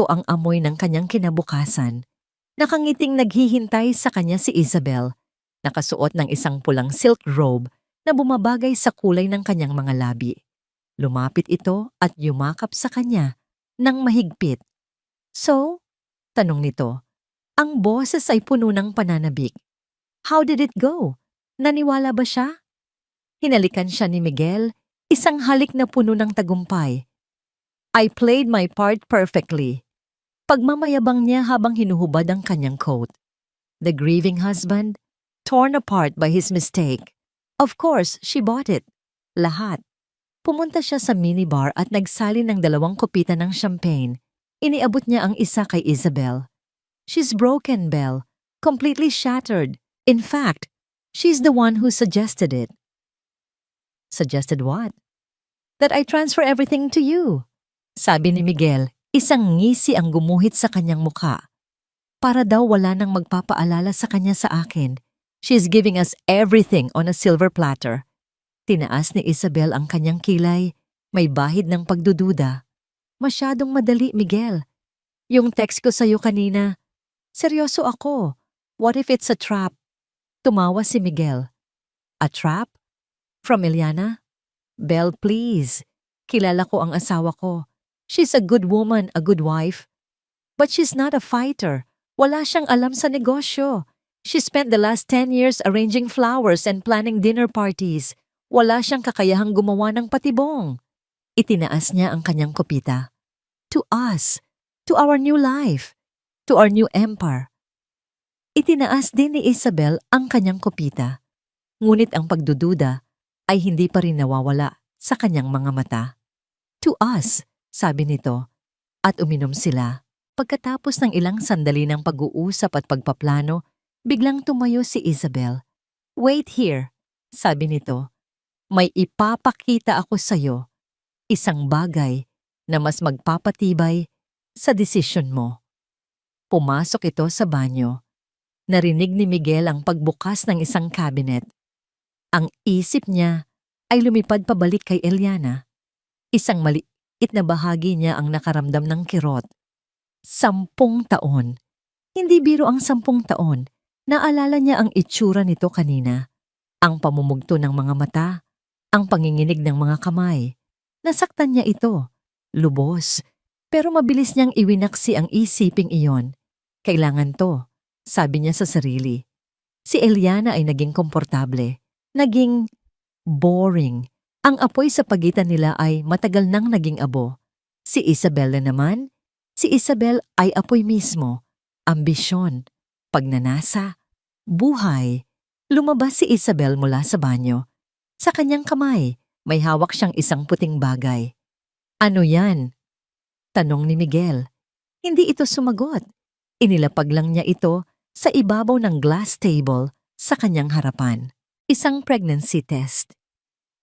ang amoy ng kanyang kinabukasan. Nakangiting naghihintay sa kanya si Isabel, nakasuot ng isang pulang silk robe na bumabagay sa kulay ng kanyang mga labi. Lumapit ito at yumakap sa kanya ng mahigpit. So, tanong nito, ang boses ay puno ng pananabik. How did it go? Naniwala ba siya? Hinalikan siya ni Miguel, isang halik na puno ng tagumpay. I played my part perfectly. Pagmamayabang niya habang hinuhubad ang kanyang coat. The grieving husband, torn apart by his mistake. Of course, she bought it. Lahat. Pumunta siya sa minibar at nagsali ng 2 kopita ng champagne. Iniabot niya ang isa kay Isabel. She's broken, Belle. Completely shattered. In fact, she's the one who suggested it. Suggested what? That I transfer everything to you. Sabi ni Miguel, isang ngisi ang gumuhit sa kanyang mukha. Para daw wala nang magpapaalala sa kanya sa akin. She's giving us everything on a silver platter. Tinaas ni Isabel ang kanyang kilay, may bahid ng pagdududa. Masyadong madali, Miguel. Yung text ko sa'yo kanina, seryoso ako. What if it's a trap? Tumawa si Miguel. A trap? From Eliana? Belle, please. Kilala ko ang asawa ko. She's a good woman, a good wife. But she's not a fighter. Wala siyang alam sa negosyo. She spent the last 10 years arranging flowers and planning dinner parties. Wala siyang kakayahang gumawa ng patibong. Itinaas niya ang kanyang kopita. To us. To our new life. To our new empire. Itinaas din ni Isabel ang kanyang kopita. Ngunit ang pagdududa ay hindi pa rin nawawala sa kanyang mga mata. To us, sabi nito, at uminom sila. Pagkatapos ng ilang sandali ng pag-uusap at pagpaplano, biglang tumayo si Isabel. Wait here, sabi nito. May ipapakita ako sa'yo. Isang bagay na mas magpapatibay sa desisyon mo. Pumasok ito sa banyo. Narinig ni Miguel ang pagbukas ng isang cabinet. Ang isip niya ay lumipad pabalik kay Eliana. Isang maliit na bahagi niya ang nakaramdam ng kirot. 10 taon. Hindi biro ang 10 taon. Naalala niya ang itsura nito kanina. Ang pamumugto ng mga mata, ang panginginig ng mga kamay. Nasaktan niya ito. Lubos. Pero mabilis niyang iwinaksi ang isiping iyon. Kailangan to, sabi niya sa sarili. Si Eliana ay naging komportable. Naging boring. Ang apoy sa pagitan nila ay matagal nang naging abo. Si Isabel naman, si Isabel ay apoy mismo. Ambisyon, pagnanasa, buhay. Lumabas si Isabel mula sa banyo. Sa kanyang kamay, may hawak siyang isang puting bagay. Ano yan? Tanong ni Miguel. Hindi ito sumagot. Inilapag lang niya ito sa ibabaw ng glass table sa kanyang harapan. Isang pregnancy test.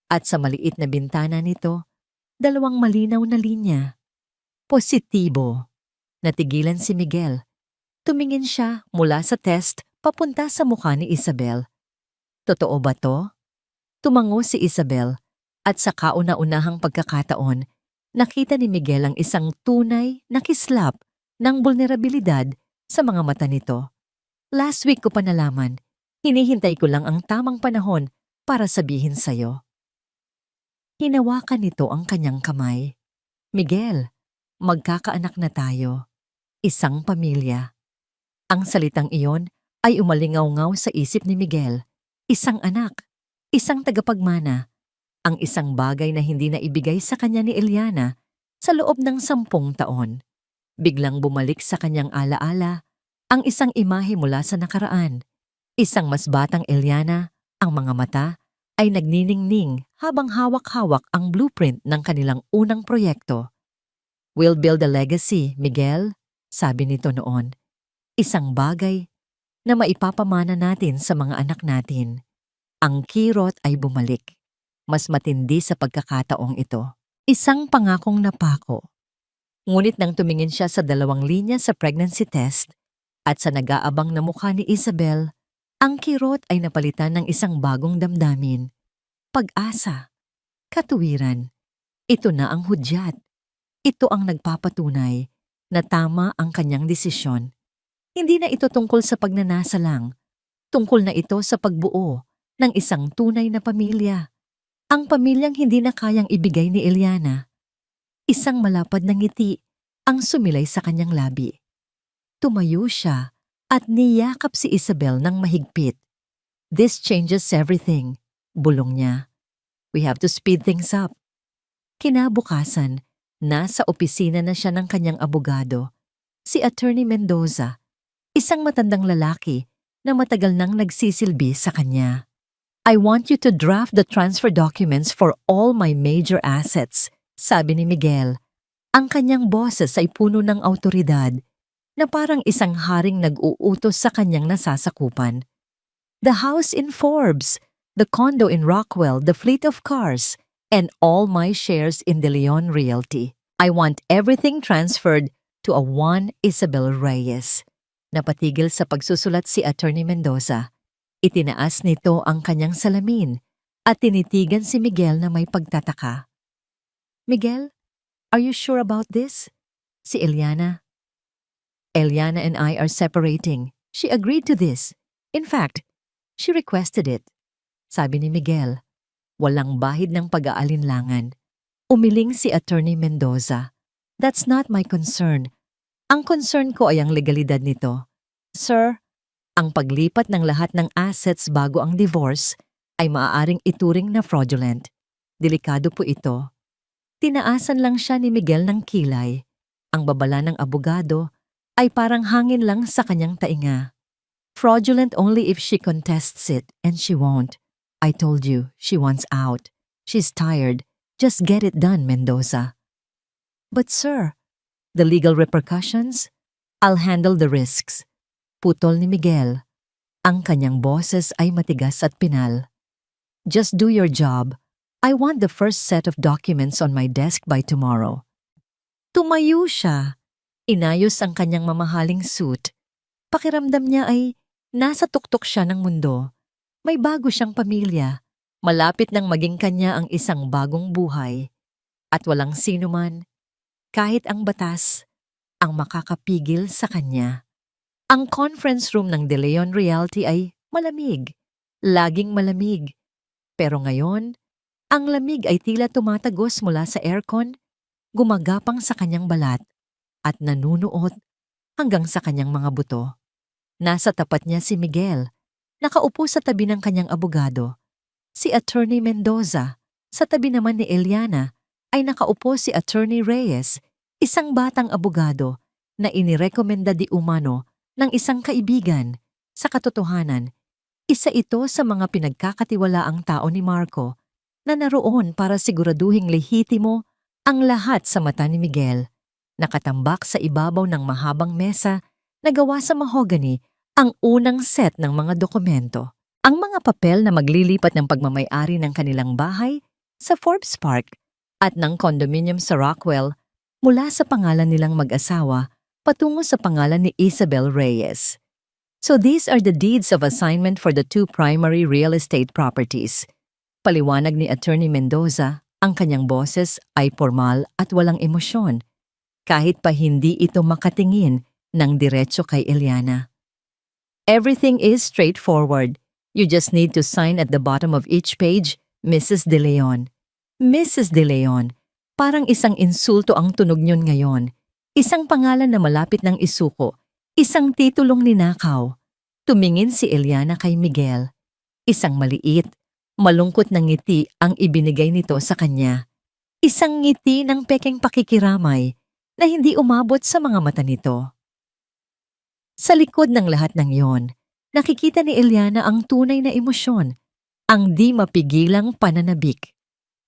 At sa maliit na bintana nito, 2 malinaw na linya. Positibo. Natigilan si Miguel. Tumingin siya mula sa test papunta sa mukha ni Isabel. Totoo ba to? Tumango si Isabel at sa kauna-unahang pagkakataon, nakita ni Miguel ang isang tunay na kislap ng vulnerabilidad sa mga mata nito. Last week ko pa nalaman, hinihintay ko lang ang tamang panahon para sabihin sa'yo. Hinawakan nito ang kanyang kamay. Miguel, magkakaanak na tayo. Isang pamilya. Ang salitang iyon ay umalingaw-ngaw sa isip ni Miguel. Isang anak, isang tagapagmana, ang isang bagay na hindi na ibigay sa kanya ni Eliana sa loob ng 10 taon. Biglang bumalik sa kanyang alaala ang isang imahe mula sa nakaraan. Isang mas batang Eliana, ang mga mata ay nagniningning habang hawak-hawak ang blueprint ng kanilang unang proyekto. "We'll build a legacy, Miguel," sabi nito noon. Isang bagay na maipapamana natin sa mga anak natin. Ang kirot ay bumalik. Mas matindi sa pagkakataong ito. Isang pangakong napako. Ngunit nang tumingin siya sa 2 linya sa pregnancy test at sa nag-aabang na mukha ni Isabel, ang kirot ay napalitan ng isang bagong damdamin. Pag-asa. Katuwiran. Ito na ang hudyat. Ito ang nagpapatunay na tama ang kanyang desisyon. Hindi na ito tungkol sa pagnanasa lang. Tungkol na ito sa pagbuo ng isang tunay na pamilya. Ang pamilyang hindi na kayang ibigay ni Eliana. Isang malapad na ngiti ang sumilay sa kanyang labi. Tumayo siya at niyakap si Isabel ng mahigpit. "This changes everything," bulong niya. "We have to speed things up." Kinabukasan, nasa opisina na siya ng kanyang abogado, si Attorney Mendoza, isang matandang lalaki na matagal nang nagsisilbi sa kanya. "I want you to draft the transfer documents for all my major assets," sabi ni Miguel. Ang kanyang boses ay puno ng awtoridad na parang isang haring nag-uutos sa kanyang nasasakupan. "The house in Forbes, the condo in Rockwell, the fleet of cars, and all my shares in De Leon Realty. I want everything transferred to a one Isabel Reyes." Napatigil sa pagsusulat si Attorney Mendoza. Itinaas nito ang kanyang salamin at tinitigan si Miguel na may pagtataka. "Miguel, are you sure about this?" Si Eliana. "Eliana and I are separating. She agreed to this. In fact, she requested it," sabi ni Miguel. Walang bahid ng pag-aalinlangan. Umiling si Attorney Mendoza. "That's not my concern. Ang concern ko ay ang legalidad nito. Sir, ang paglipat ng lahat ng assets bago ang divorce ay maaaring ituring na fraudulent. Delikado po ito." Tinaasan lang siya ni Miguel ng kilay. Ang babala ng abogado ay parang hangin lang sa kanyang tainga. "Fraudulent only if she contests it, and she won't. I told you, she wants out. She's tired. Just get it done, Mendoza." "But sir, the legal repercussions? I'll handle the risks." Putol ni Miguel. Ang kanyang boses ay matigas at pinal. "Just do your job. I want the first set of documents on my desk by tomorrow." Tumayo siya. Inayos ang kanyang mamahaling suit. Pakiramdam niya ay nasa tuktok siya ng mundo. May bago siyang pamilya. Malapit nang maging kanya ang isang bagong buhay. At walang sino man, kahit ang batas, ang makakapigil sa kanya. Ang conference room ng De Leon Realty ay malamig. Laging malamig. Pero ngayon, ang lamig ay tila tumatagos mula sa aircon, gumagapang sa kanyang balat, at nanunuot hanggang sa kanyang mga buto. Nasa tapat niya si Miguel, nakaupo sa tabi ng kanyang abogado. Si Attorney Mendoza, sa tabi naman ni Eliana, ay nakaupo si Attorney Reyes, isang batang abogado na inirekomenda di umano ng isang kaibigan. Sa katotohanan, isa ito sa mga pinagkakatiwalaang tao ni Marco na naroon para siguraduhing lehitimo ang lahat sa mata ni Miguel. Nakatambak sa ibabaw ng mahabang mesa na gawa sa mahogany ang unang set ng mga dokumento. Ang mga papel na maglilipat ng pagmamay-ari ng kanilang bahay sa Forbes Park at ng condominium sa Rockwell mula sa pangalan nilang mag-asawa patungo sa pangalan ni Isabel Reyes. So these are the deeds of assignment for the two primary real estate properties. Paliwanag ni Attorney Mendoza, ang kanyang boses ay formal at walang emosyon, kahit pa hindi ito makatingin ng diretso kay Eliana. Everything is straightforward. You just need to sign at the bottom of each page, Mrs. De Leon. Mrs. De Leon, parang isang insulto ang tunog niyon ngayon. Isang pangalan na malapit ng isuko. Isang titulong ninakaw. Tumingin si Eliana kay Miguel. Isang maliit, malungkot na ngiti ang ibinigay nito sa kanya. Isang ngiti ng pekeng pakikiramay na hindi umabot sa mga mata nito. Sa likod ng lahat ng yon, nakikita ni Eliana ang tunay na emosyon, ang di mapigilang pananabik,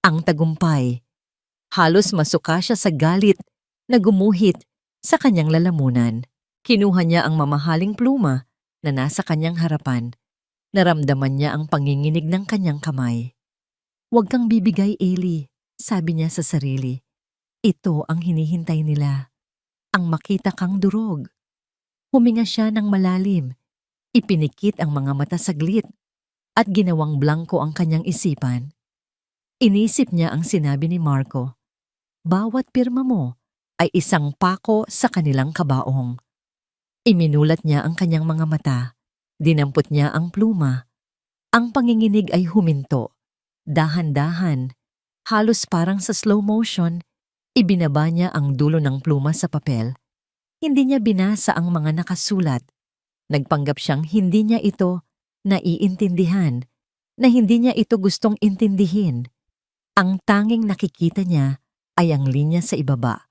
ang tagumpay. Halos masuka siya sa galit na gumuhit sa kanyang lalamunan. Kinuha niya ang mamahaling pluma na nasa kanyang harapan. Naramdaman niya ang panginginig ng kanyang kamay. "Huwag kang bibigay, Eli," sabi niya sa sarili. "Ito ang hinihintay nila. Ang makita kang durog." Huminga siya ng malalim, ipinikit ang mga mata saglit, at ginawang blanko ang kanyang isipan. Inisip niya ang sinabi ni Marco. Bawat pirma mo ay isang pako sa kanilang kabaong. Iminulat niya ang kanyang mga mata, dinampot niya ang pluma. Ang panginginig ay huminto, dahan-dahan, halos parang sa slow motion, ibinaba niya ang dulo ng pluma sa papel. Hindi niya binasa ang mga nakasulat. Nagpanggap siyang hindi niya ito naiintindihan, na hindi niya ito gustong intindihin. Ang tanging nakikita niya ay ang linya sa ibaba,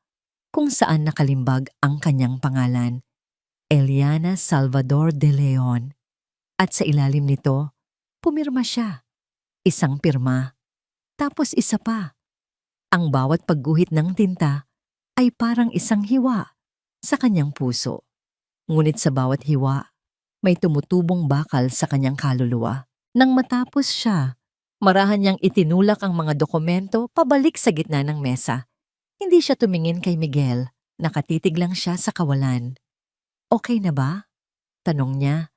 kung saan nakalimbag ang kanyang pangalan, Eliana Salvador de Leon. At sa ilalim nito, pumirma siya. Isang pirma, tapos isa pa. Ang bawat pagguhit ng tinta ay parang isang hiwa sa kanyang puso. Ngunit sa bawat hiwa, may tumutubong bakal sa kanyang kaluluwa. Nang matapos siya, marahan niyang itinulak ang mga dokumento pabalik sa gitna ng mesa. Hindi siya tumingin kay Miguel, nakatitig lang siya sa kawalan. "Okay na ba?" tanong niya.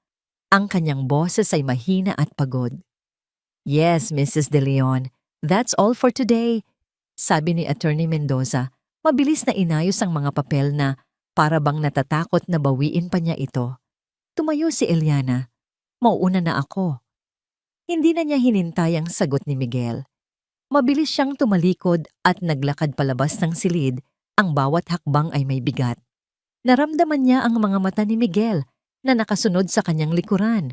Ang kanyang boses ay mahina at pagod. "Yes, Mrs. De Leon, that's all for today," sabi ni Attorney Mendoza. Mabilis na inayos ang mga papel na para bang natatakot na bawiin pa niya ito. Tumayo si Eliana. "Mauuna na ako." Hindi na niya hinintay ang sagot ni Miguel. Mabilis siyang tumalikod at naglakad palabas ng silid. Ang bawat hakbang ay may bigat. Naramdaman niya ang mga mata ni Miguel na nakasunod sa kanyang likuran.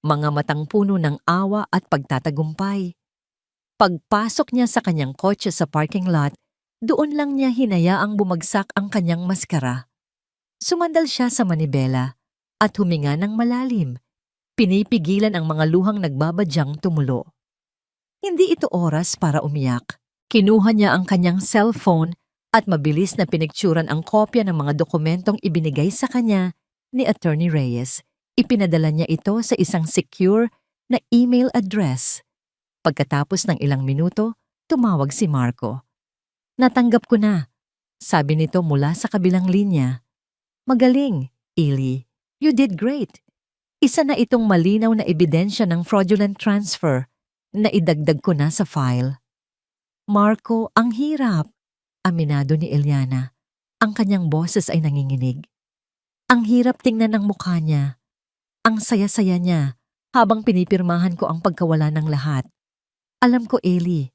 Mga matang puno ng awa at pagtatagumpay. Pagpasok niya sa kanyang kotse sa parking lot, doon lang niya hinayaang bumagsak ang kanyang maskara. Sumandal siya sa manibela at huminga ng malalim. Pinipigilan ang mga luhang nagbabadyang tumulo. Hindi ito oras para umiyak. Kinuha niya ang kanyang cellphone at mabilis na pinikturan ang kopya ng mga dokumentong ibinigay sa kanya ni Attorney Reyes. Ipinadala niya ito sa isang secure na email address. Pagkatapos ng ilang minuto, tumawag si Marco. "Natanggap ko na," sabi nito mula sa kabilang linya. "Magaling, Eli. You did great. Isa na itong malinaw na ebidensya ng fraudulent transfer na idagdag ko na sa file." "Marco, ang hirap," aminado ni Eliana. Ang kanyang boses ay nanginginig. "Ang hirap tingnan ng mukha niya. Ang saya-saya niya habang pinipirmahan ko ang pagkawala ng lahat. Alam ko, Eli,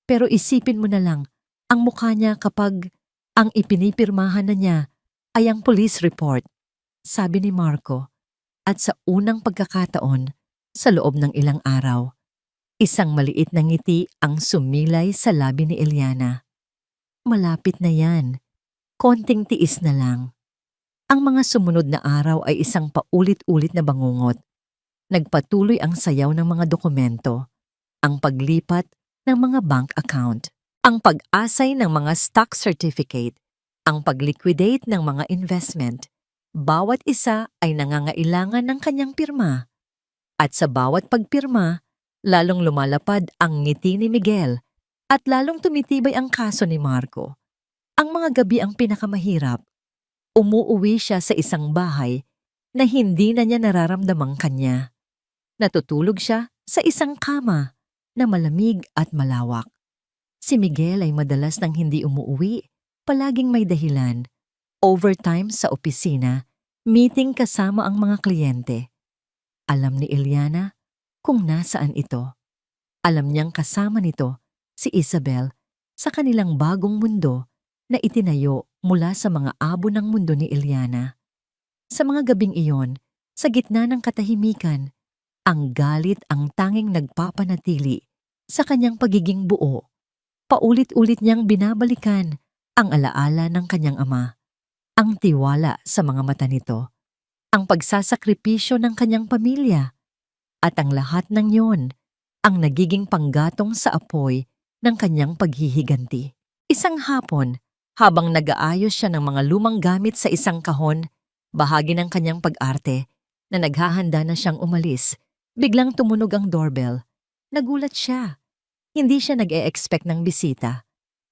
pero isipin mo na lang ang mukha niya kapag ang ipinipirmahan na niya ay ang police report," sabi ni Marco. At sa unang pagkakataon, sa loob ng ilang araw, isang maliit na ngiti ang sumilay sa labi ni Eliana. Malapit na yan. Konting tiis na lang. Ang mga sumunod na araw ay isang paulit-ulit na bangungot. Nagpatuloy ang sayaw ng mga dokumento, ang paglipat ng mga bank account, ang pag-asay ng mga stock certificate, ang pag-liquidate ng mga investment. Bawat isa ay nangangailangan ng kanyang pirma. At sa bawat pagpirma, lalong lumalapad ang ngiti ni Miguel At lalong tumitibay ang kaso ni Marco. Ang mga gabi ang pinakamahirap. Umuuwi siya sa isang bahay na hindi na niya nararamdamang kanya. Natutulog siya sa isang kama na malamig at malawak. Si Miguel ay madalas nang hindi umuuwi, palaging may dahilan. Overtime sa opisina, meeting kasama ang mga kliyente. Alam ni Eliana kung nasaan ito. Alam niyang kasama nito si Isabel sa kanilang bagong mundo na itinayo mula sa mga abo ng mundo ni Eliana. Sa mga gabing iyon, sa gitna ng katahimikan, ang galit ang tanging nagpapanatili sa kanyang pagiging buo. Paulit-ulit niyang binabalikan ang alaala ng kanyang ama, ang tiwala sa mga mata nito, ang pagsasakripisyo ng kanyang pamilya, at ang lahat ng yon ang nagiging panggatong sa apoy ng kanyang paghihiganti. Isang hapon, habang nag-aayos siya ng mga lumang gamit sa isang kahon, bahagi ng kanyang pag-arte, na naghahanda na siyang umalis, biglang tumunog ang doorbell. Nagulat siya. Hindi siya nag-e-expect ng bisita.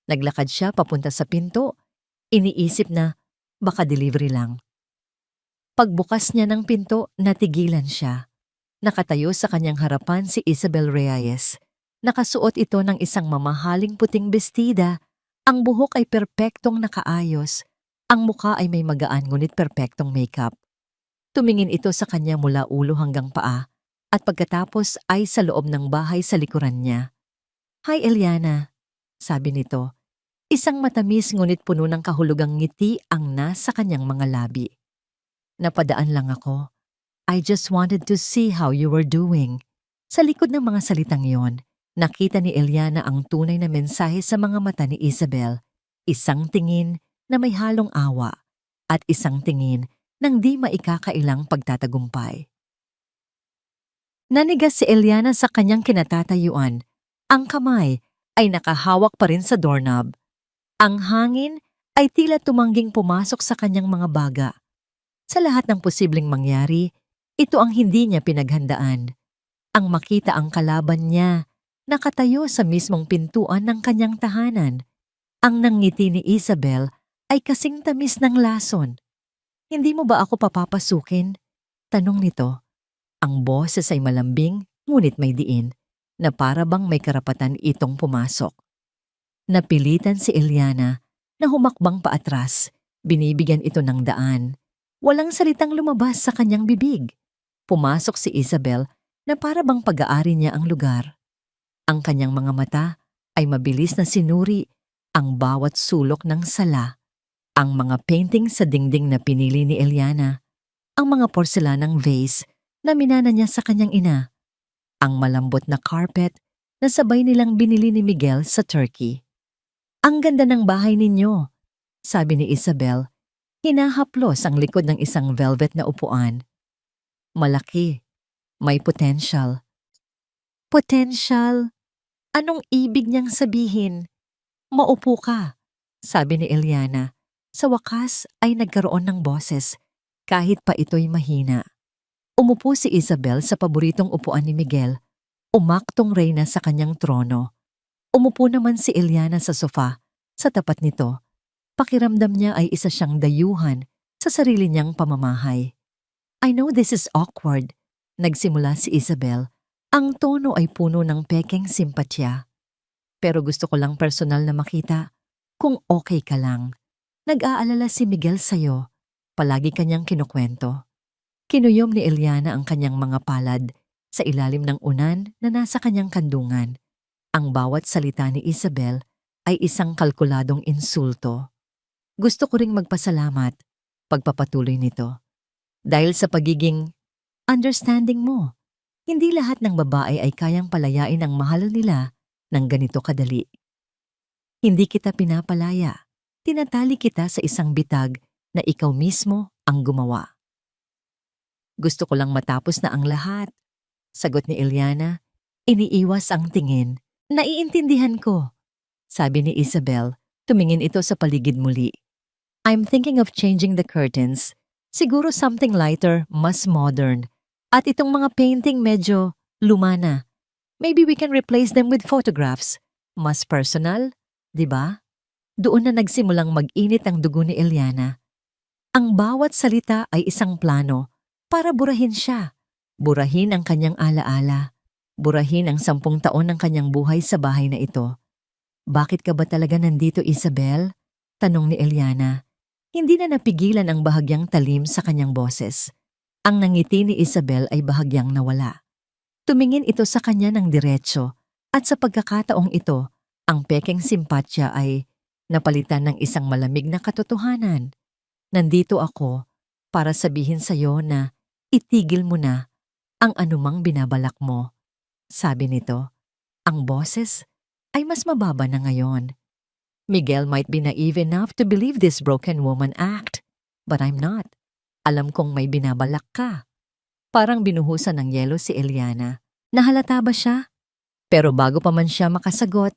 Naglakad siya papunta sa pinto. Iniisip na baka delivery lang. Pagbukas niya ng pinto, natigilan siya. Nakatayo sa kanyang harapan si Isabel Reyes. Nakasuot ito ng isang mamahaling puting bestida. Ang buhok ay perpektong nakaayos. Ang muka ay may magaan ngunit perpektong makeup. Tumingin ito sa kanya mula ulo hanggang paa at pagkatapos ay sa loob ng bahay sa likuran niya. "Hi Eliana," sabi nito. Isang matamis ngunit puno ng kahulugang ngiti ang nasa kanyang mga labi. "Napadaan lang ako. I just wanted to see how you were doing." Sa likod ng mga salitang yon, nakita ni Eliana ang tunay na mensahe sa mga mata ni Isabel. Isang tingin na may halong awa at isang tingin ng di maikakailang pagtatagumpay. Nanigas si Eliana sa kanyang kinatatayuan. Ang kamay ay nakahawak pa rin sa doorknob. Ang hangin ay tila tumangging pumasok sa kanyang mga baga. Sa lahat ng posibleng mangyari, ito ang hindi niya pinaghandaan. Ang makita ang kalaban niya, nakatayo sa mismong pintuan ng kanyang tahanan. Ang nangiti ni Isabel ay kasing tamis ng lason. "Hindi mo ba ako papapasukin?" tanong nito. Ang boses ay malambing ngunit may diin, na para bang may karapatan itong pumasok. Napilitan si Eliana na humakbang paatras. Binibigyan ito ng daan. Walang salitang lumabas sa kanyang bibig. Pumasok si Isabel na para bang pag-aari niya ang lugar. Ang kanyang mga mata ay mabilis na sinuri ang bawat sulok ng sala. Ang mga painting sa dingding na pinili ni Eliana. Ang mga porselanang vase na minana niya sa kanyang ina. Ang malambot na carpet na sabay nilang binili ni Miguel sa Turkey. "Ang ganda ng bahay ninyo," sabi ni Isabel. Hinahaplos ang likod ng isang velvet na upuan. "Malaki. May potential." "Potential? Anong ibig niyang sabihin?" "Maupo ka," sabi ni Eliana. Sa wakas ay nagkaroon ng boses, kahit pa ito'y mahina. Umupo si Isabel sa paboritong upuan ni Miguel. Umaktong reyna sa kanyang trono. Umupo naman si Eliana sa sofa. Sa tapat nito, pakiramdam niya ay isa siyang dayuhan sa sarili niyang pamamahay. "I know this is awkward," nagsimula si Isabel. Ang tono ay puno ng pekeng simpatya. "Pero gusto ko lang personal na makita kung okay ka lang. Nag-aalala si Miguel sa'yo. Palagi kanyang kinukwento." Kinuyom ni Eliana ang kanyang mga palad sa ilalim ng unan na nasa kanyang kandungan. Ang bawat salita ni Isabel ay isang kalkuladong insulto. "Gusto ko ring magpasalamat," pagpapatuloy nito. "Dahil sa pagiging understanding mo. Hindi lahat ng babae ay kayang palayain ang mahal nila ng ganito kadali. Hindi kita pinapalaya. Tinatali kita sa isang bitag na ikaw mismo ang gumawa." "Gusto ko lang matapos na ang lahat," sagot ni Eliana. Iniiwas ang tingin. "Naiintindihan ko," sabi ni Isabel. Tumingin ito sa paligid muli. "I'm thinking of changing the curtains. Siguro something lighter, mas modern. At itong mga painting medyo luma na. Maybe we can replace them with photographs. Mas personal, di ba? Doon na nagsimulang mag-init ang dugo ni Eliana. Ang bawat salita ay isang plano para burahin siya. Burahin ang kanyang alaala. Burahin ang 10 taon ng kanyang buhay sa bahay na ito. Bakit ka ba talaga nandito, Isabel? Tanong ni Eliana. Hindi na napigilan ang bahagyang talim sa kanyang boses. Ang nangiti ni Isabel ay bahagyang nawala. Tumingin ito sa kanya ng diretso at sa pagkakataong ito, ang pekeng simpatya ay napalitan ng isang malamig na katotohanan. Nandito ako para sabihin sa'yo na itigil mo na ang anumang binabalak mo. Sabi nito, ang boses ay mas mababa na ngayon. Miguel might be naive enough to believe this broken woman act, but I'm not. Alam kong may binabalak ka. Parang binuhusan ng yelo si Eliana. Nahalata ba siya? Pero bago pa man siya makasagot,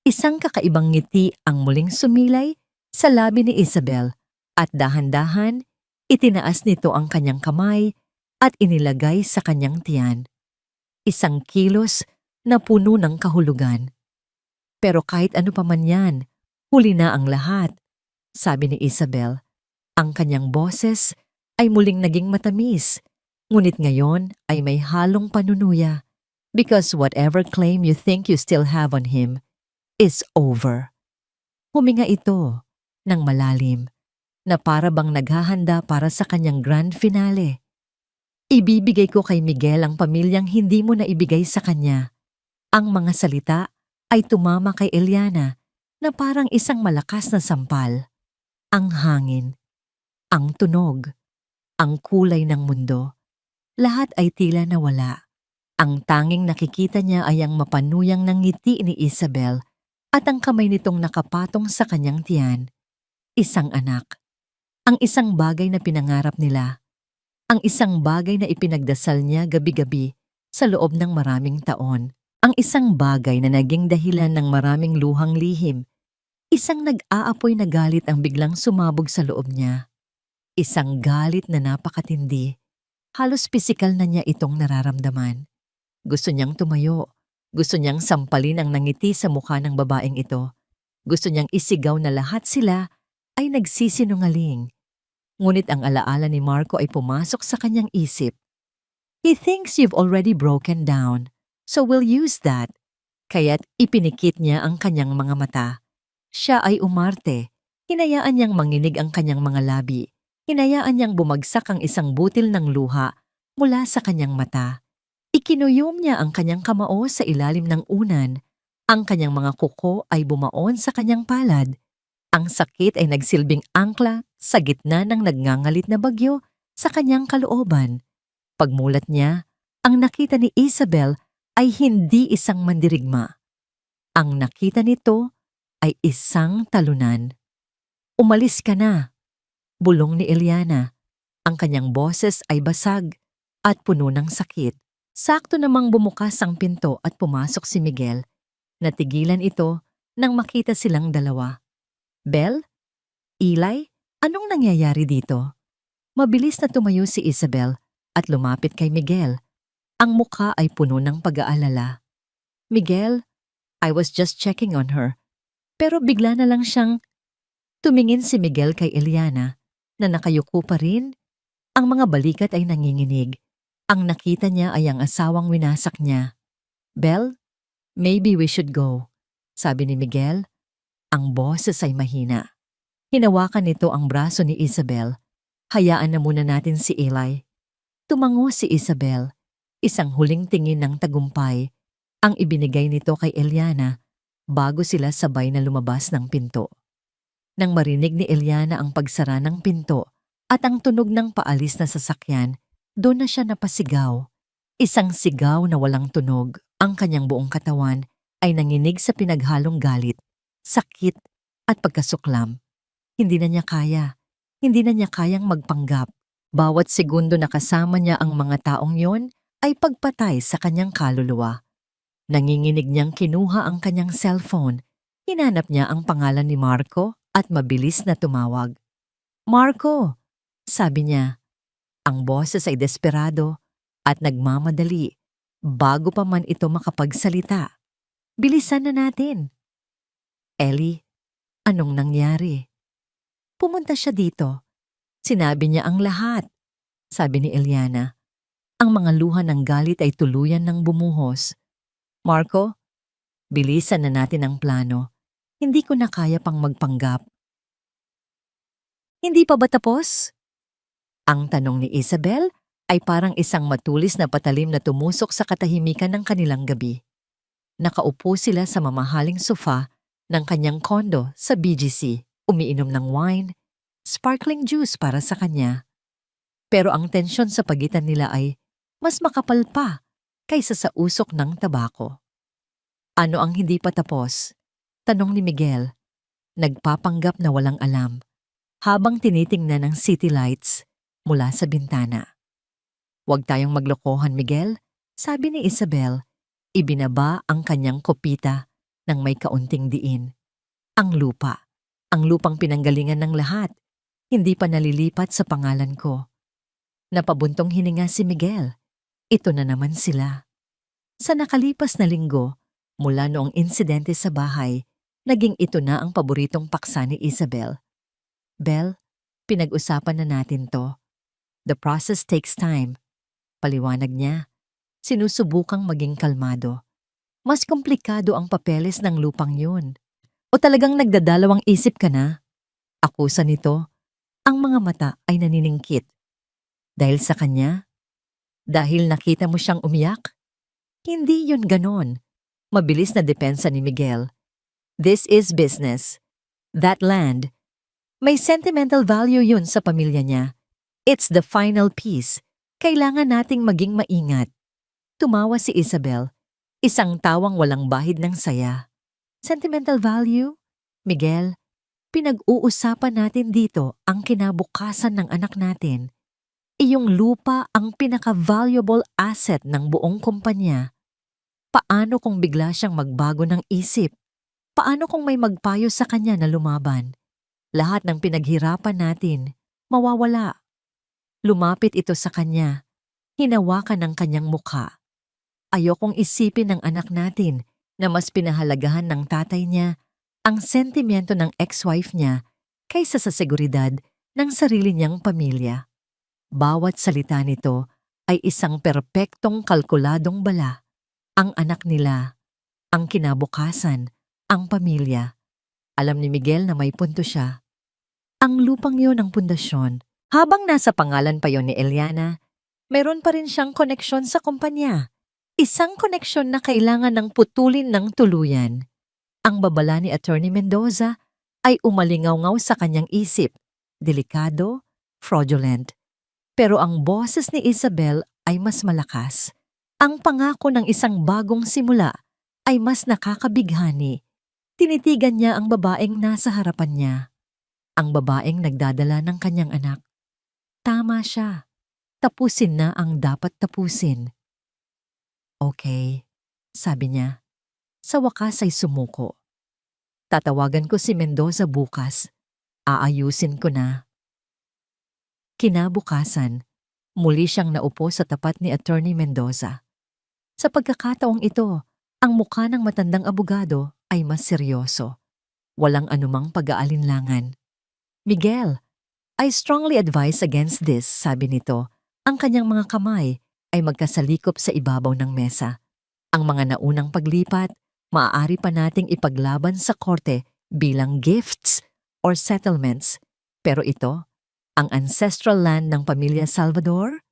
isang kakaibang ngiti ang muling sumilay sa labi ni Isabel at dahan-dahan itinaas nito ang kanyang kamay at inilagay sa kanyang tiyan. Isang kilos na puno ng kahulugan. Pero kahit ano pa man yan, huli na ang lahat, sabi ni Isabel. Ang kanyang boses ay muling naging matamis, ngunit ngayon ay may halong panunuya because whatever claim you think you still have on him is over. Huminga ito ng malalim na para bang naghahanda para sa kanyang grand finale. Ibibigay ko kay Miguel ang pamilyang hindi mo na ibigay sa kanya. Ang mga salita ay tumama kay Eliana na parang isang malakas na sampal. Ang hangin, ang tunog, ang kulay ng mundo, lahat ay tila nawala. Ang tanging nakikita niya ay ang mapanuyang ng ngiti ni Isabel at ang kamay nitong nakapatong sa kanyang tiyan. Isang anak. Ang isang bagay na pinangarap nila. Ang isang bagay na ipinagdasal niya gabi-gabi sa loob ng maraming taon. Ang isang bagay na naging dahilan ng maraming luhang lihim. Isang nag-aapoy na galit ang biglang sumabog sa loob niya. Isang galit na napakatindi. Halos pisikal na niya itong nararamdaman. Gusto niyang tumayo. Gusto niyang sampalin ang nangiti sa mukha ng babaeng ito. Gusto niyang isigaw na lahat sila ay nagsisinungaling. Ngunit ang alaala ni Marco ay pumasok sa kanyang isip. He thinks you've already broken down, so we'll use that. Kaya't ipinikit niya ang kanyang mga mata. Siya ay umarte. Hinayaan niyang manginig ang kanyang mga labi. Hinayaan niyang bumagsak ang isang butil ng luha mula sa kanyang mata. Ikinuyom niya ang kanyang kamao sa ilalim ng unan. Ang kanyang mga kuko ay bumaon sa kanyang palad. Ang sakit ay nagsilbing angkla sa gitna ng nagngangalit na bagyo sa kanyang kalooban. Pagmulat niya, ang nakita ni Isabel ay hindi isang mandirigma. Ang nakita nito ay isang talunan. Umalis ka na, bulong ni Eliana. Ang kanyang boses ay basag at puno ng sakit. Sakto namang bumukas ang pinto at pumasok si Miguel. Natigilan ito nang makita silang dalawa. Bel? Eli? Anong nangyayari dito? Mabilis na tumayo si Isabel at lumapit kay Miguel. Ang mukha ay puno ng pag-aalala. Miguel, I was just checking on her. Pero bigla na lang siyang tumingin si Miguel kay Eliana na nakayuko pa rin. Ang mga balikat ay nanginginig. Ang nakita niya ay ang asawang winasak niya. Bel, maybe we should go, sabi ni Miguel. Ang boses ay mahina. Hinawakan nito ang braso ni Isabel. Hayaan na muna natin si Eli. Tumango si Isabel. Isang huling tingin ng tagumpay ang ibinigay nito kay Eliana bago sila sabay na lumabas ng pinto. Nang marinig ni Eliana ang pagsara ng pinto at ang tunog ng paalis na sasakyan, doon na siya napasigaw. Isang sigaw na walang tunog. Ang kanyang buong katawan ay nanginig sa pinaghalong galit, sakit at pagkasuklam. Hindi na niya kaya. Hindi na niya kayang magpanggap. Bawat segundo na kasama niya ang mga taong yon ay pagpatay sa kanyang kaluluwa. Nanginginig niyang kinuha ang kanyang cellphone. Hinanap niya ang pangalan ni Marco at mabilis na tumawag. Marco, sabi niya. Ang boses ay desperado at nagmamadali bago pa man ito makapagsalita. Bilisan na natin. Ellie, anong nangyari? Pumunta siya dito. Sinabi niya ang lahat, sabi ni Eliana. Ang mga luha ng galit ay tuluyan ng bumuhos. Marco, bilisan na natin ang plano. Hindi ko na kaya pang magpanggap. Hindi pa ba tapos? Ang tanong ni Isabel ay parang isang matulis na patalim na tumusok sa katahimikan ng kanilang gabi. Nakaupo sila sa mamahaling sofa ng kanyang kondo sa BGC, umiinom ng wine, sparkling juice para sa kanya. Pero ang tensyon sa pagitan nila ay mas makapal pa kaysa sa usok ng tabako. Ano ang hindi pa tapos? Tanong ni Miguel, nagpapanggap na walang alam, habang tinitingnan ng city lights mula sa bintana. Huwag tayong maglokohan, Miguel, sabi ni Isabel, ibinaba ang kanyang kopita ng may kaunting diin. Ang lupang pinanggalingan ng lahat, hindi pa nalilipat sa pangalan ko. Napabuntong hininga si Miguel. Ito na naman sila. Sa nakalipas na linggo, mula noong insidente sa bahay, naging ito na ang paboritong paksa ni Isabel. Belle, pinag-usapan na natin to. The process takes time. Paliwanag niya, sinusubukang maging kalmado. Mas komplikado ang papeles ng lupang yun. O talagang nagdadalawang isip ka na? Akusa nito, ang mga mata ay naniningkit. Dahil sa kanya? Dahil nakita mo siyang umiyak? Hindi yun ganon. Mabilis na depensa ni Miguel. This is business. That land, may sentimental value yun sa pamilya niya. It's the final piece. Kailangan nating maging maingat. Tumawa si Isabel, isang tawang walang bahid ng saya. Sentimental value? Miguel, pinag-uusapan natin dito ang kinabukasan ng anak natin. Iyong lupa ang pinaka-valuable asset ng buong kumpanya. Paano kung bigla siyang magbago ng isip? Paano kung may magpayo sa kanya na lumaban? Lahat ng pinaghirapan natin, mawawala. Lumapit ito sa kanya. Hinawakan ng kanyang mukha. Ayokong isipin ng anak natin na mas pinahalagahan ng tatay niya ang sentimiento ng ex-wife niya kaysa sa seguridad ng sarili niyang pamilya. Bawat salita nito ay isang perpektong kalkuladong bala. Ang anak nila, ang kinabukasan, ang pamilya. Alam ni Miguel na may punto siya. Ang lupang yon ang pundasyon. Habang nasa pangalan pa yon ni Eliana, meron pa rin siyang koneksyon sa kumpanya. Isang koneksyon na kailangan ng putulin ng tuluyan. Ang babala ni Attorney Mendoza ay umalingaw-ngaw sa kanyang isip. Delikado, fraudulent. Pero ang boses ni Isabel ay mas malakas. Ang pangako ng isang bagong simula ay mas nakakabighani. Tinitigan niya ang babaeng nasa harapan niya. Ang babaeng nagdadala ng kanyang anak. Tama siya. Tapusin na ang dapat tapusin. Okay, sabi niya. Sa wakas ay sumuko. Tatawagan ko si Mendoza bukas. Aayusin ko na. Kinabukasan, muli siyang naupo sa tapat ni Attorney Mendoza. Sa pagkakataong ito, ang mukha ng matandang abogado ay mas seryoso. Walang anumang pag-aalinlangan. Miguel, I strongly advise against this, sabi nito. Ang kanyang mga kamay ay magkasalikop sa ibabaw ng mesa. Ang mga naunang paglipat, maaari pa nating ipaglaban sa korte bilang gifts or settlements. Pero ito, ang ancestral land ng pamilya Salvador,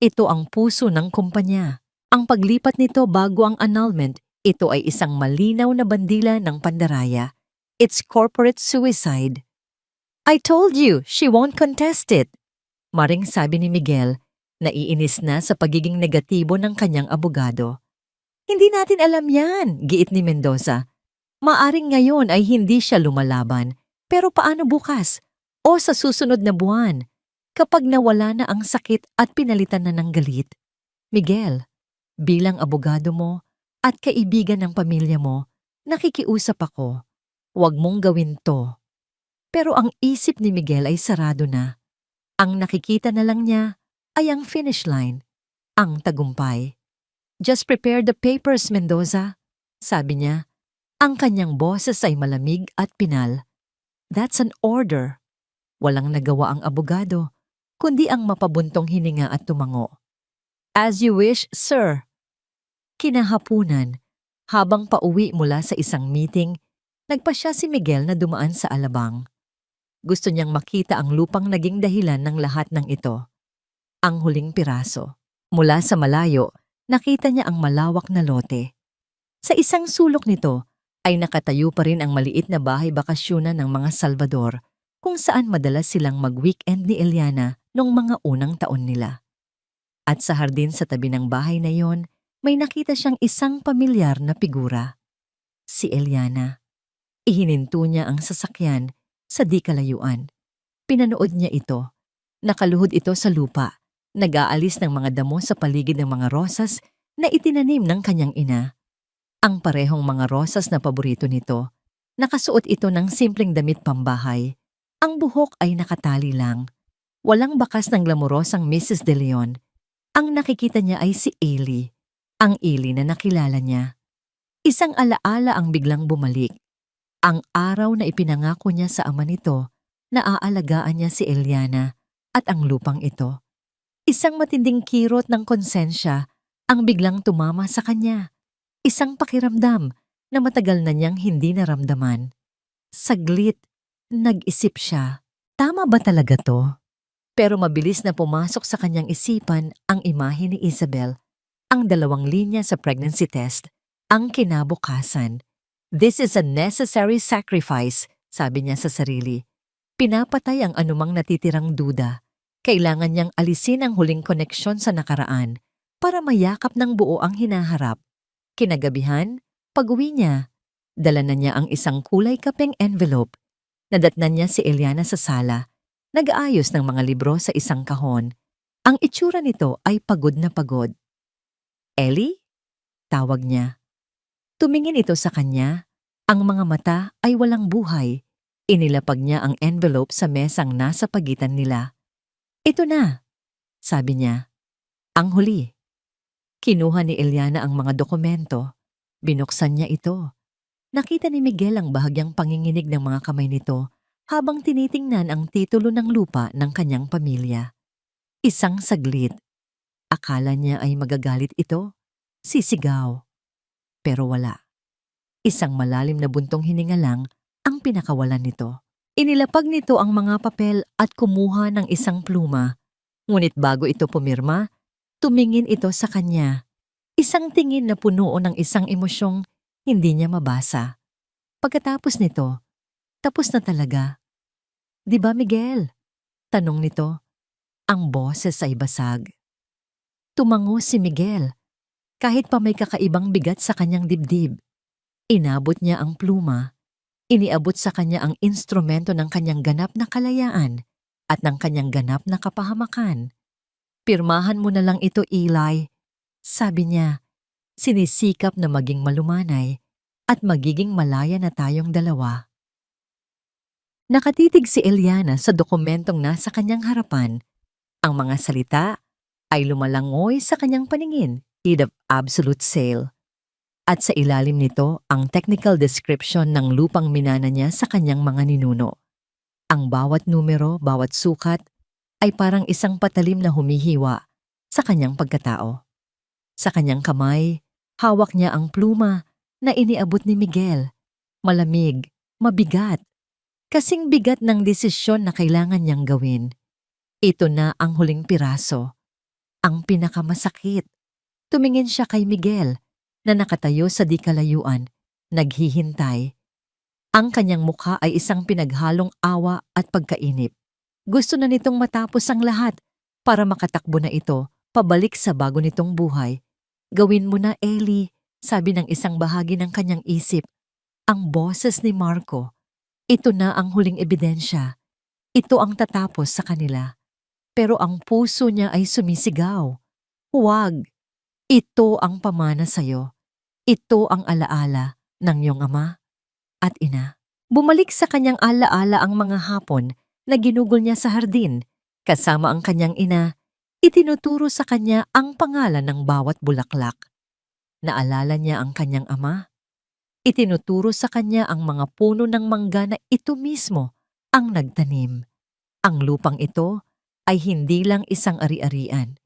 ito ang puso ng kumpanya. Ang paglipat nito bago ang annulment, ito ay isang malinaw na bandila ng pandaraya. It's corporate suicide. I told you, she won't contest it. Maring sabi ni Miguel, naiinis na sa pagiging negatibo ng kanyang abogado. Hindi natin alam yan, giit ni Mendoza. Maaring ngayon ay hindi siya lumalaban, pero paano bukas? O sa susunod na buwan, kapag nawala na ang sakit at pinalitan na ng galit? Miguel, bilang abogado mo at kaibigan ng pamilya mo, nakikiusap ako. Huwag mong gawin to. Pero ang isip ni Miguel ay sarado na. Ang nakikita na lang niya ay ang finish line, ang tagumpay. Just prepare the papers, Mendoza, sabi niya. Ang kanyang boses ay malamig at pinal. That's an order. Walang nagawa ang abogado, kundi ang mapabuntong hininga at tumango. As you wish, sir. Kinahapunan, habang pauwi mula sa isang meeting, nagpasya si Miguel na dumaan sa alabang. Gusto niyang makita ang lupang naging dahilan ng lahat ng ito. Ang huling piraso. Mula sa malayo, nakita niya ang malawak na lote. Sa isang sulok nito ay nakatayo pa rin ang maliit na bahay bakasyonan ng mga Salvador, kung saan madalas silang mag-weekend ni Eliana noong mga unang taon nila. At sa hardin sa tabi ng bahay na yon, may nakita siyang isang pamilyar na figura. Si Eliana. Ihininto niya ang sasakyan sa di kalayuan. Pinanood niya ito. Nakaluhod ito sa lupa. Nag-aalis ng mga damo sa paligid ng mga rosas na itinanim ng kanyang ina. Ang parehong mga rosas na paborito nito. Nakasuot ito ng simpleng damit pambahay. Ang buhok ay nakatali lang. Walang bakas ng glamorosang Mrs. De Leon. Ang nakikita niya ay si Ellie, ang Ellie na nakilala niya. Isang alaala ang biglang bumalik. Ang araw na ipinangako niya sa ama nito na aalagaan niya si Eliana at ang lupang ito. Isang matinding kirot ng konsensya ang biglang tumama sa kanya. Isang pakiramdam na matagal na niyang hindi naramdaman. Saglit, nag-isip siya, tama ba talaga to? Pero mabilis na pumasok sa kanyang isipan ang imahe ni Isabel, ang 2 linya sa pregnancy test, ang kinabukasan. This is a necessary sacrifice, sabi niya sa sarili. Pinapatay ang anumang natitirang duda. Kailangan niyang alisin ang huling koneksyon sa nakaraan para mayakap ng buo ang hinaharap. Kinagabihan, pag-uwi niya, dala na niya ang isang kulay kapeng envelope. Nadatnan niya si Eliana sa sala, nag-aayos ng mga libro sa isang kahon. Ang itsura nito ay pagod na pagod. Ellie? Tawag niya. Tumingin ito sa kanya. Ang mga mata ay walang buhay. Inilapag niya ang envelope sa mesang nasa pagitan nila. Ito na, sabi niya. Ang huli. Kinuha ni Eliana ang mga dokumento. Binuksan niya ito. Nakita ni Miguel ang bahagyang panginginig ng mga kamay nito habang tinitingnan ang titulo ng lupa ng kanyang pamilya. Isang saglit. Akala niya ay magagalit ito. Sisigaw. Pero wala. Isang malalim na buntong hininga lang ang pinakawalan nito. Inilapag nito ang mga papel at kumuha ng isang pluma. Ngunit bago ito pumirma, tumingin ito sa kanya. Isang tingin na puno ng isang emosyong hindi niya mabasa. Pagkatapos nito, tapos na talaga. Di ba, Miguel? Tanong nito. Ang boses ay basag. Tumango si Miguel, kahit pa may kakaibang bigat sa kanyang dibdib. Inabot niya ang pluma. Iniabot sa kanya ang instrumento ng kanyang ganap na kalayaan at ng kanyang ganap na kapahamakan. Pirmahan mo na lang ito, Eli. Sabi niya, sinisikap na maging malumanay at magiging malaya na tayong dalawa. Nakatitig si Eliana sa dokumentong nasa kanyang harapan. Ang mga salita ay lumalangoy sa kanyang paningin, deed of absolute sale. At sa ilalim nito ang technical description ng lupang minana niya sa kanyang mga ninuno. Ang bawat numero, bawat sukat, ay parang isang patalim na humihiwa sa kanyang pagkatao. Sa kanyang kamay, hawak niya ang pluma na iniabot ni Miguel. Malamig, mabigat. Kasing bigat ng desisyon na kailangan niyang gawin. Ito na ang huling piraso. Ang pinakamasakit. Tumingin siya kay Miguel na nakatayo sa di kalayuan, naghihintay. Ang kanyang mukha ay isang pinaghalong awa at pagkainip. Gusto na nitong matapos ang lahat para makatakbo na ito pabalik sa bago nitong buhay. Gawin mo na, Ellie, sabi ng isang bahagi ng kanyang isip. Ang boses ni Marco. Ito na ang huling ebidensya. Ito ang tatapos sa kanila. Pero ang puso niya ay sumisigaw. Huwag. Ito ang pamana sa'yo. Ito ang alaala ng iyong ama at ina. Bumalik sa kanyang alaala ang mga hapon na ginugol niya sa hardin. Kasama ang kanyang ina, itinuturo sa kanya ang pangalan ng bawat bulaklak. Naalala niya ang kanyang ama. Itinuturo sa kanya ang mga puno ng mangga na ito mismo ang nagtanim. Ang lupang ito ay hindi lang isang ari-arian.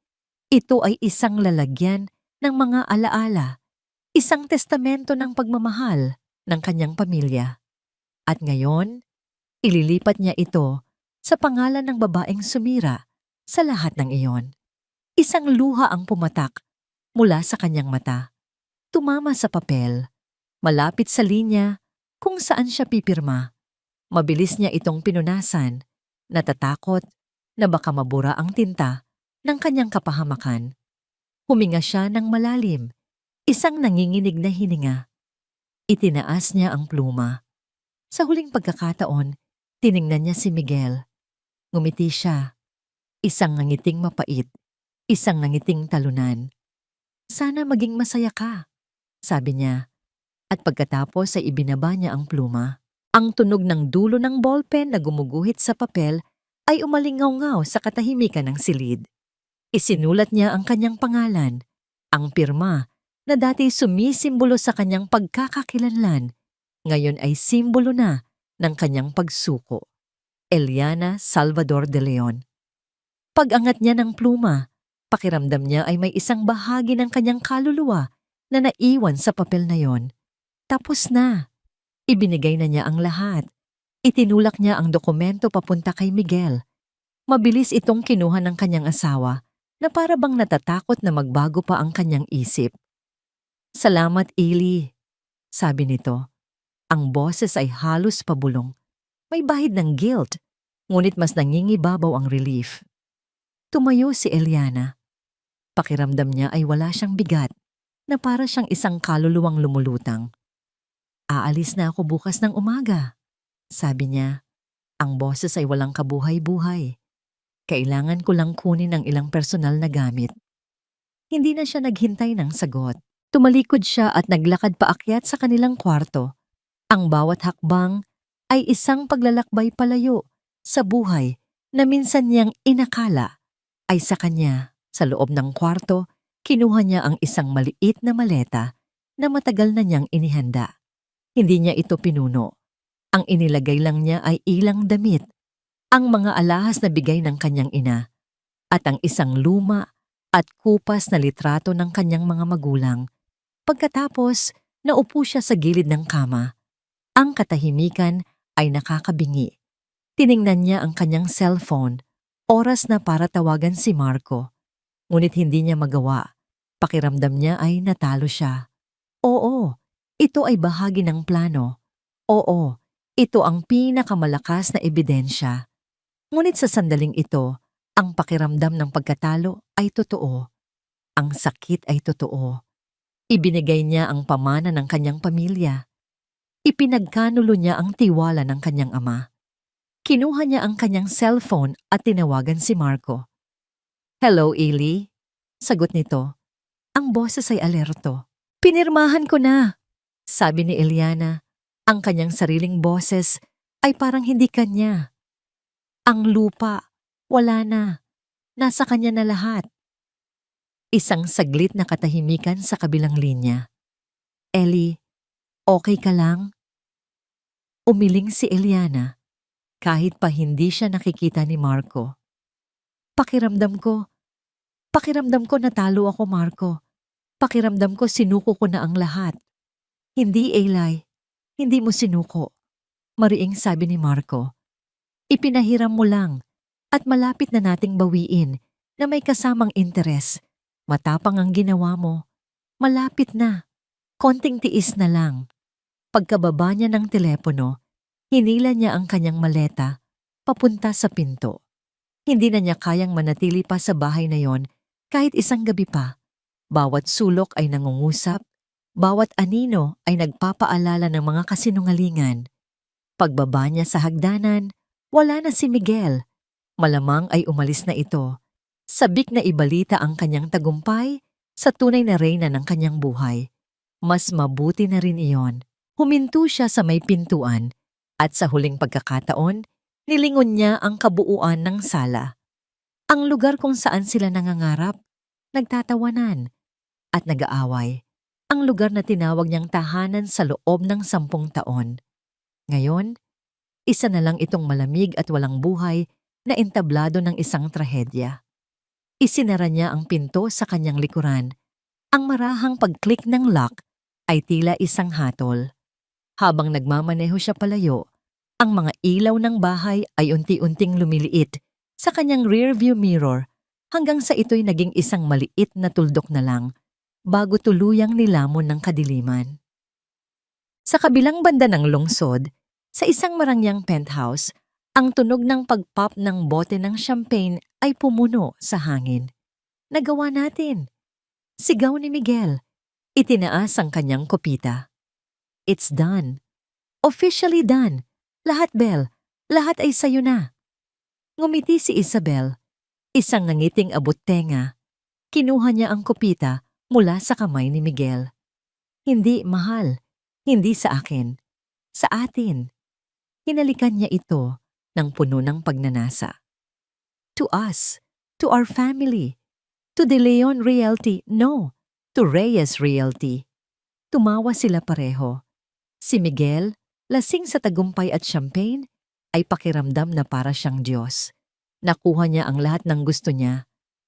Ito ay isang lalagyan ng mga alaala, isang testamento ng pagmamahal ng kanyang pamilya. At ngayon, ililipat niya ito sa pangalan ng babaeng sumira sa lahat ng iyon. Isang luha ang pumatak mula sa kanyang mata. Tumama sa papel, malapit sa linya kung saan siya pipirma. Mabilis niya itong pinunasan, natatakot na baka mabura ang tinta ng kanyang kapahamakan. Huminga siya ng malalim, isang nanginginig na hininga. Itinaas niya ang pluma. Sa huling pagkakataon, tiningnan niya si Miguel. Ngumiti siya. Isang nangiting mapait, isang nangiting talunan. Sana maging masaya ka, sabi niya. At pagkatapos ay ibinaba niya ang pluma. Ang tunog ng dulo ng ballpen na gumuguhit sa papel ay umalingaw-ngaw sa katahimikan ng silid. Isinulat niya ang kanyang pangalan, ang pirma na dati sumisimbolo sa kanyang pagkakakilanlan, ngayon ay simbolo na ng kanyang pagsuko. Eliana Salvador de Leon. Pag-angat niya ng pluma, pakiramdam niya ay may isang bahagi ng kanyang kaluluwa na naiwan sa papel na yon. Tapos na. Ibinigay na niya ang lahat. Itinulak niya ang dokumento papunta kay Miguel. Mabilis itong kinuha ng kanyang asawa na para bang natatakot na magbago pa ang kanyang isip. Salamat, Eli, sabi nito. Ang boses ay halos pabulong. May bahid ng guilt, ngunit mas nangingibabaw ang relief. Tumayo si Eliana. Pakiramdam niya ay wala siyang bigat, na para siyang isang kaluluwang lumulutang. Aalis na ako bukas ng umaga, sabi niya. Ang boses ay walang kabuhay-buhay. Kailangan ko lang kunin ang ilang personal na gamit. Hindi na siya naghintay ng sagot. Tumalikod siya at naglakad paakyat sa kanilang kwarto. Ang bawat hakbang ay isang paglalakbay palayo sa buhay na minsan niyang inakala ay sa kanya. Sa loob ng kwarto, kinuha niya ang isang maliit na maleta na matagal na niyang inihanda. Hindi niya ito pinuno. Ang inilagay lang niya ay ilang damit, ang mga alahas na bigay ng kanyang ina, at ang isang luma at kupas na litrato ng kanyang mga magulang. Pagkatapos, naupo siya sa gilid ng kama. Ang katahimikan ay nakakabingi. Tiningnan niya ang kanyang cellphone, oras na para tawagan si Marco. Ngunit hindi niya magawa. Pakiramdam niya ay natalo siya. Oo, ito ay bahagi ng plano. Oo, ito ang pinakamalakas na ebidensya. Ngunit sa sandaling ito, ang pakiramdam ng pagkatalo ay totoo. Ang sakit ay totoo. Ibinigay niya ang pamana ng kanyang pamilya. Ipinagkanulo niya ang tiwala ng kanyang ama. Kinuha niya ang kanyang cellphone at tinawagan si Marco. Hello, Eli? Sagot nito. Ang boses ay alerto. Pinirmahan ko na, sabi ni Eliana. Ang kanyang sariling boses ay parang hindi kanya. Ang lupa, wala na. Nasa kanya na lahat. Isang saglit na katahimikan sa kabilang linya. Eli, okay ka lang? Umiling si Eliana kahit pa hindi siya nakikita ni Marco. Pakiramdam ko natalo ako, Marco. Pakiramdam ko sinuko ko na ang lahat. Hindi, Eli. Hindi mo sinuko. Mariing sabi ni Marco. Ipinahiram mo lang at malapit na nating bawiin na may kasamang interes. Matapang ang ginawa mo. Malapit na. Konting tiis na lang. Pagkababa niya ng telepono, hinila niya ang kanyang maleta papunta sa pinto. Hindi na niya kayang manatili pa sa bahay na yon kahit isang gabi pa. Bawat sulok ay nangungusap. Bawat anino ay nagpapaalala ng mga kasinungalingan. Pagbaba niya sa hagdanan, wala na si Miguel. Malamang ay umalis na ito. Sabik na ibalita ang kanyang tagumpay sa tunay na reyna ng kanyang buhay. Mas mabuti na rin iyon. Huminto siya sa may pintuan at sa huling pagkakataon, nilingon niya ang kabuuan ng sala. Ang lugar kung saan sila nangangarap, nagtatawanan at nag-aaway. ang lugar na tinawag niyang tahanan sa loob ng 10 taon. Ngayon, isa na lang itong malamig at walang buhay na entablado ng isang trahedya. Isinara niya ang pinto sa kanyang likuran. Ang marahang pag-click ng lock ay tila isang hatol. Habang nagmamaneho siya palayo, ang mga ilaw ng bahay ay unti-unting lumiliit sa kanyang rearview mirror hanggang sa ito'y naging isang maliit na tuldok na lang bago tuluyang nilamon ng kadiliman. Sa kabilang banda ng lungsod, sa isang marangyang penthouse, ang tunog ng pag-pop ng bote ng champagne ay pumuno sa hangin. Nagawa natin! Sigaw ni Miguel. Itinaas ang kanyang kopita. It's done. Officially done. Lahat, Belle. Lahat ay sayo na. Ngumiti si Isabel. Isang nangiting abot-tenga. Kinuha niya ang kopita mula sa kamay ni Miguel. Hindi, mahal. Hindi sa akin. Sa atin. Hinalikan niya ito ng puno ng pagnanasa. To us. To our family. To De Leon Realty. No. To Reyes Realty. Tumawa sila pareho. Si Miguel, lasing sa tagumpay at champagne, ay pakiramdam na para siyang Diyos. Nakuha niya ang lahat ng gusto niya.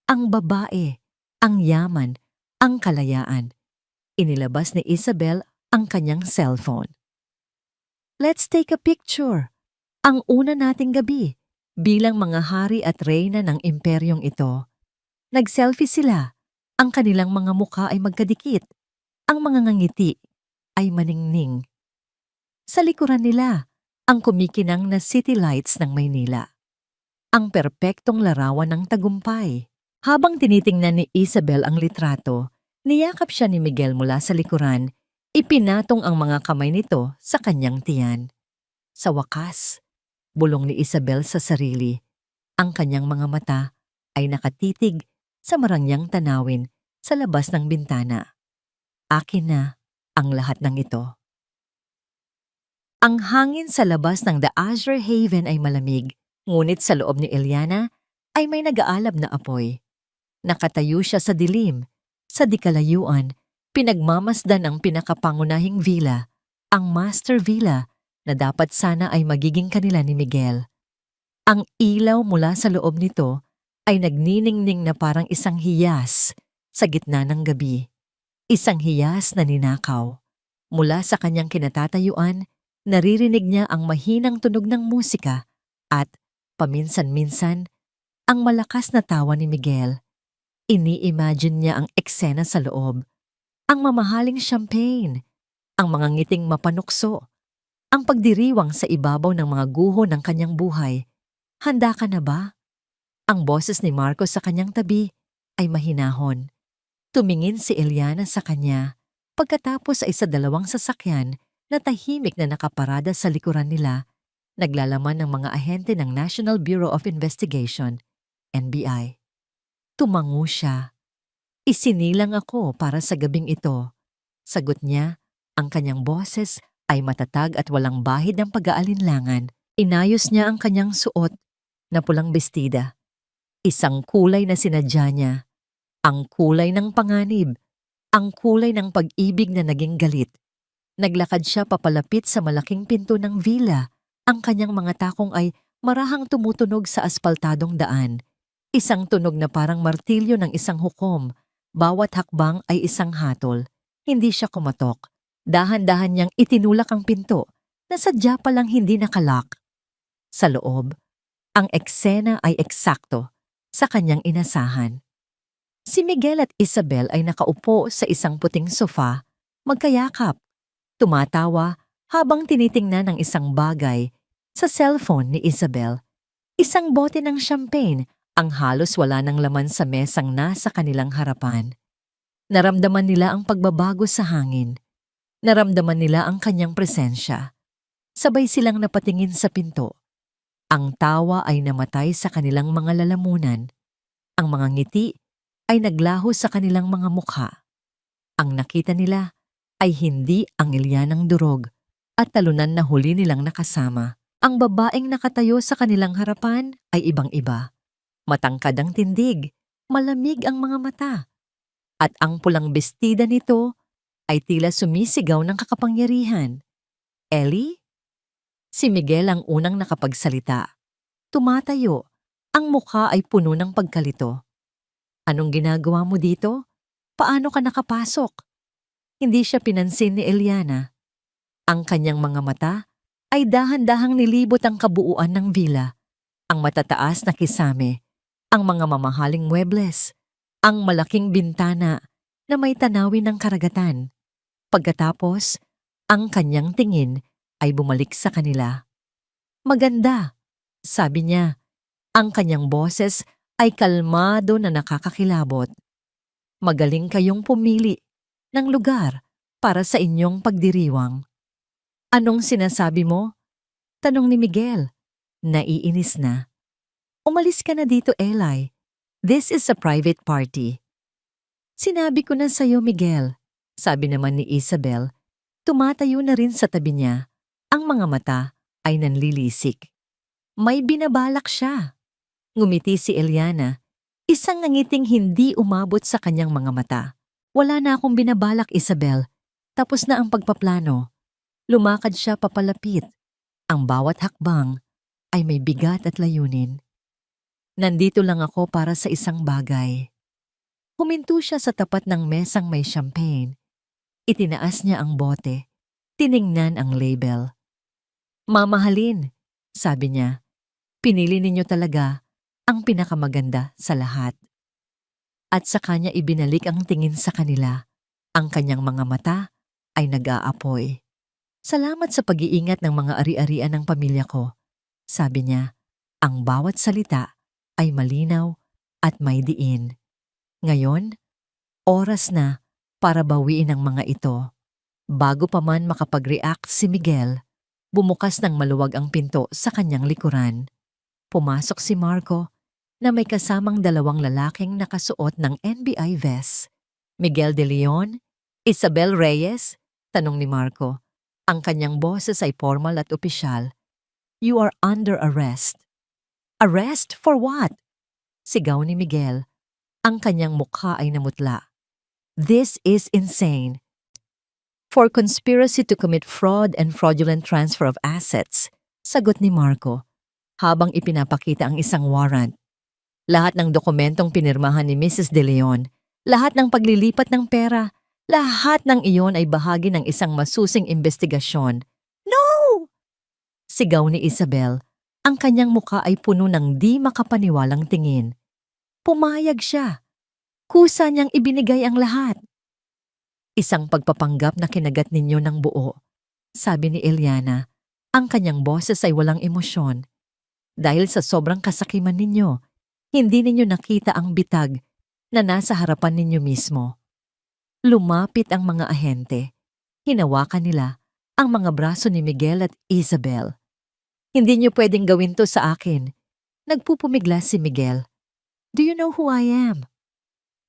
Ang babae, ang yaman, ang kalayaan. Inilabas ni Isabel ang kanyang cellphone. Let's take a picture. Ang una nating gabi bilang mga hari at reyna ng imperyong ito. Nag-selfie sila. Ang kanilang mga mukha ay magkadikit. Ang mga ngangiti ay maningning. Sa likuran nila, ang kumikinang na city lights ng Maynila. Ang perpektong larawan ng tagumpay. Habang tinitingnan ni Isabel ang litrato, niyakap siya ni Miguel mula sa likuran, ipinatong ang mga kamay nito sa kanyang tiyan. Sa wakas, bulong ni Isabel sa sarili, ang kanyang mga mata ay nakatitig sa marangyang tanawin sa labas ng bintana. Akin na ang lahat ng ito. Ang hangin sa labas ng The Azure Haven ay malamig, ngunit sa loob ni Eliana ay may nag-aalab na apoy. Nakatayo siya sa dilim, sa dikalayuan, pinagmamasdan ang pinakapangunahing villa, ang master villa na dapat sana ay magiging kanila ni Miguel. Ang ilaw mula sa loob nito ay nagniningning na parang isang hiyas sa gitna ng gabi. Isang hiyas na ninakaw. Mula sa kanyang kinatatayuan, naririnig niya ang mahinang tunog ng musika at, paminsan-minsan, ang malakas na tawa ni Miguel. Ini-imagine niya ang eksena sa loob. Ang mamahaling champagne, ang mga ngiting mapanukso, ang pagdiriwang sa ibabaw ng mga guho ng kanyang buhay. Handa ka na ba? Ang boses ni Marcos sa kanyang tabi ay mahinahon. Tumingin si Eliana sa kanya pagkatapos ay sa dalawang sasakyan na tahimik na nakaparada sa likuran nila, naglalaman ng mga ahente ng National Bureau of Investigation, NBI. Tumango siya. Isinilang ako para sa gabing ito. Sagot niya, ang kanyang boses ay matatag at walang bahid ng pag-aalinlangan. Inayos niya ang kanyang suot na pulang bestida. Isang kulay na sinadya niya. Ang kulay ng panganib. Ang kulay ng pag-ibig na naging galit. Naglakad siya papalapit sa malaking pinto ng villa. Ang kanyang mga takong ay marahang tumutunog sa aspaltadong daan. Isang tunog na parang martilyo ng isang hukom. Bawat hakbang ay isang hatol. Hindi siya kumatok. Dahan-dahan niyang itinulak ang pinto na sadya palang hindi nakalock. Sa loob, ang eksena ay eksakto sa kanyang inasahan. Si Miguel at Isabel ay nakaupo sa isang puting sofa, magkayakap, tumatawa habang tinitingnan ng isang bagay sa cellphone ni Isabel. Isang bote ng champagne ang halos wala ng laman sa mesang nasa kanilang harapan. Naramdaman nila ang pagbabago sa hangin. Naramdaman nila ang kanyang presensya. Sabay silang napatingin sa pinto. Ang tawa ay namatay sa kanilang mga lalamunan. Ang mga ngiti ay naglaho sa kanilang mga mukha. Ang nakita nila ay hindi ang Elianang durog at talunan na huli nilang nakasama. Ang babaeng nakatayo sa kanilang harapan ay ibang-iba. Matangkad ang tindig, malamig ang mga mata. At ang pulang bestida nito ay tila sumisigaw ng kakapangyarihan. Ellie? Si Miguel ang unang nakapagsalita. Tumatayo. Ang mukha ay puno ng pagkalito. Anong ginagawa mo dito? Paano ka nakapasok? Hindi siya pinansin ni Eliana. Ang kanyang mga mata ay dahan-dahang nilibot ang kabuuan ng villa. Ang matataas na kisame, ang mga mamahaling muebles, ang malaking bintana na may tanawin ng karagatan. Pagkatapos, ang kanyang tingin ay bumalik sa kanila. Maganda, sabi niya. Ang kanyang boses ay kalmado na nakakakilabot. Magaling kayong pumili ng lugar para sa inyong pagdiriwang. Anong sinasabi mo? Tanong ni Miguel. Naiinis na. Umalis ka na dito, Eli. This is a private party. Sinabi ko na sa'yo, Miguel. Sabi naman ni Isabel. Tumatayo na rin sa tabi niya. Ang mga mata ay nanlilisik. May binabalak siya. Ngumiti si Eliana. Isang ngangiting hindi umabot sa kanyang mga mata. Wala na akong binabalak, Isabel. Tapos na ang pagpaplano. Lumakad siya papalapit. Ang bawat hakbang ay may bigat at layunin. Nandito lang ako para sa isang bagay. Huminto siya sa tapat ng mesang may champagne. Itinaas niya ang bote. Tiningnan ang label. Mamahalin, sabi niya. Pinili ninyo talaga ang pinakamaganda sa lahat. At sa kanya ibinalik ang tingin sa kanila. Ang kanyang mga mata ay nag-aapoy. Salamat sa pag-iingat ng mga ari-arian ng pamilya ko. Sabi niya, ang bawat salita ay malinaw at may diin. Ngayon, oras na para bawiin ang mga ito. Bago pa man makapag-react si Miguel, bumukas ng maluwag ang pinto sa kanyang likuran. Pumasok si Marco na may kasamang dalawang lalaking nakasuot ng NBI vest. Miguel de Leon? Isabel Reyes? Tanong ni Marco. Ang kanyang boses ay formal at opisyal. You are under arrest. Arrest for what? Sigaw ni Miguel. Ang kanyang mukha ay namutla. This is insane. For conspiracy to commit fraud and fraudulent transfer of assets, sagot ni Marco, habang ipinapakita ang isang warrant. Lahat ng dokumentong pinirmahan ni Mrs. De Leon, lahat ng paglilipat ng pera, lahat ng iyon ay bahagi ng isang masusing investigasyon. No! Sigaw ni Isabel. Ang kanyang mukha ay puno ng di makapaniwalang tingin. Pumayag siya. Kusa niyang ibinigay ang lahat. Isang pagpapanggap na kinagat ninyo ng buo. Sabi ni Eliana, ang kanyang boses ay walang emosyon. Dahil sa sobrang kasakiman ninyo, hindi ninyo nakita ang bitag na nasa harapan ninyo mismo. Lumapit ang mga ahente. Hinawakan nila ang mga braso ni Miguel at Isabel. Hindi niyo pwedeng gawin to sa akin. Nagpupumigla si Miguel. Do you know who I am?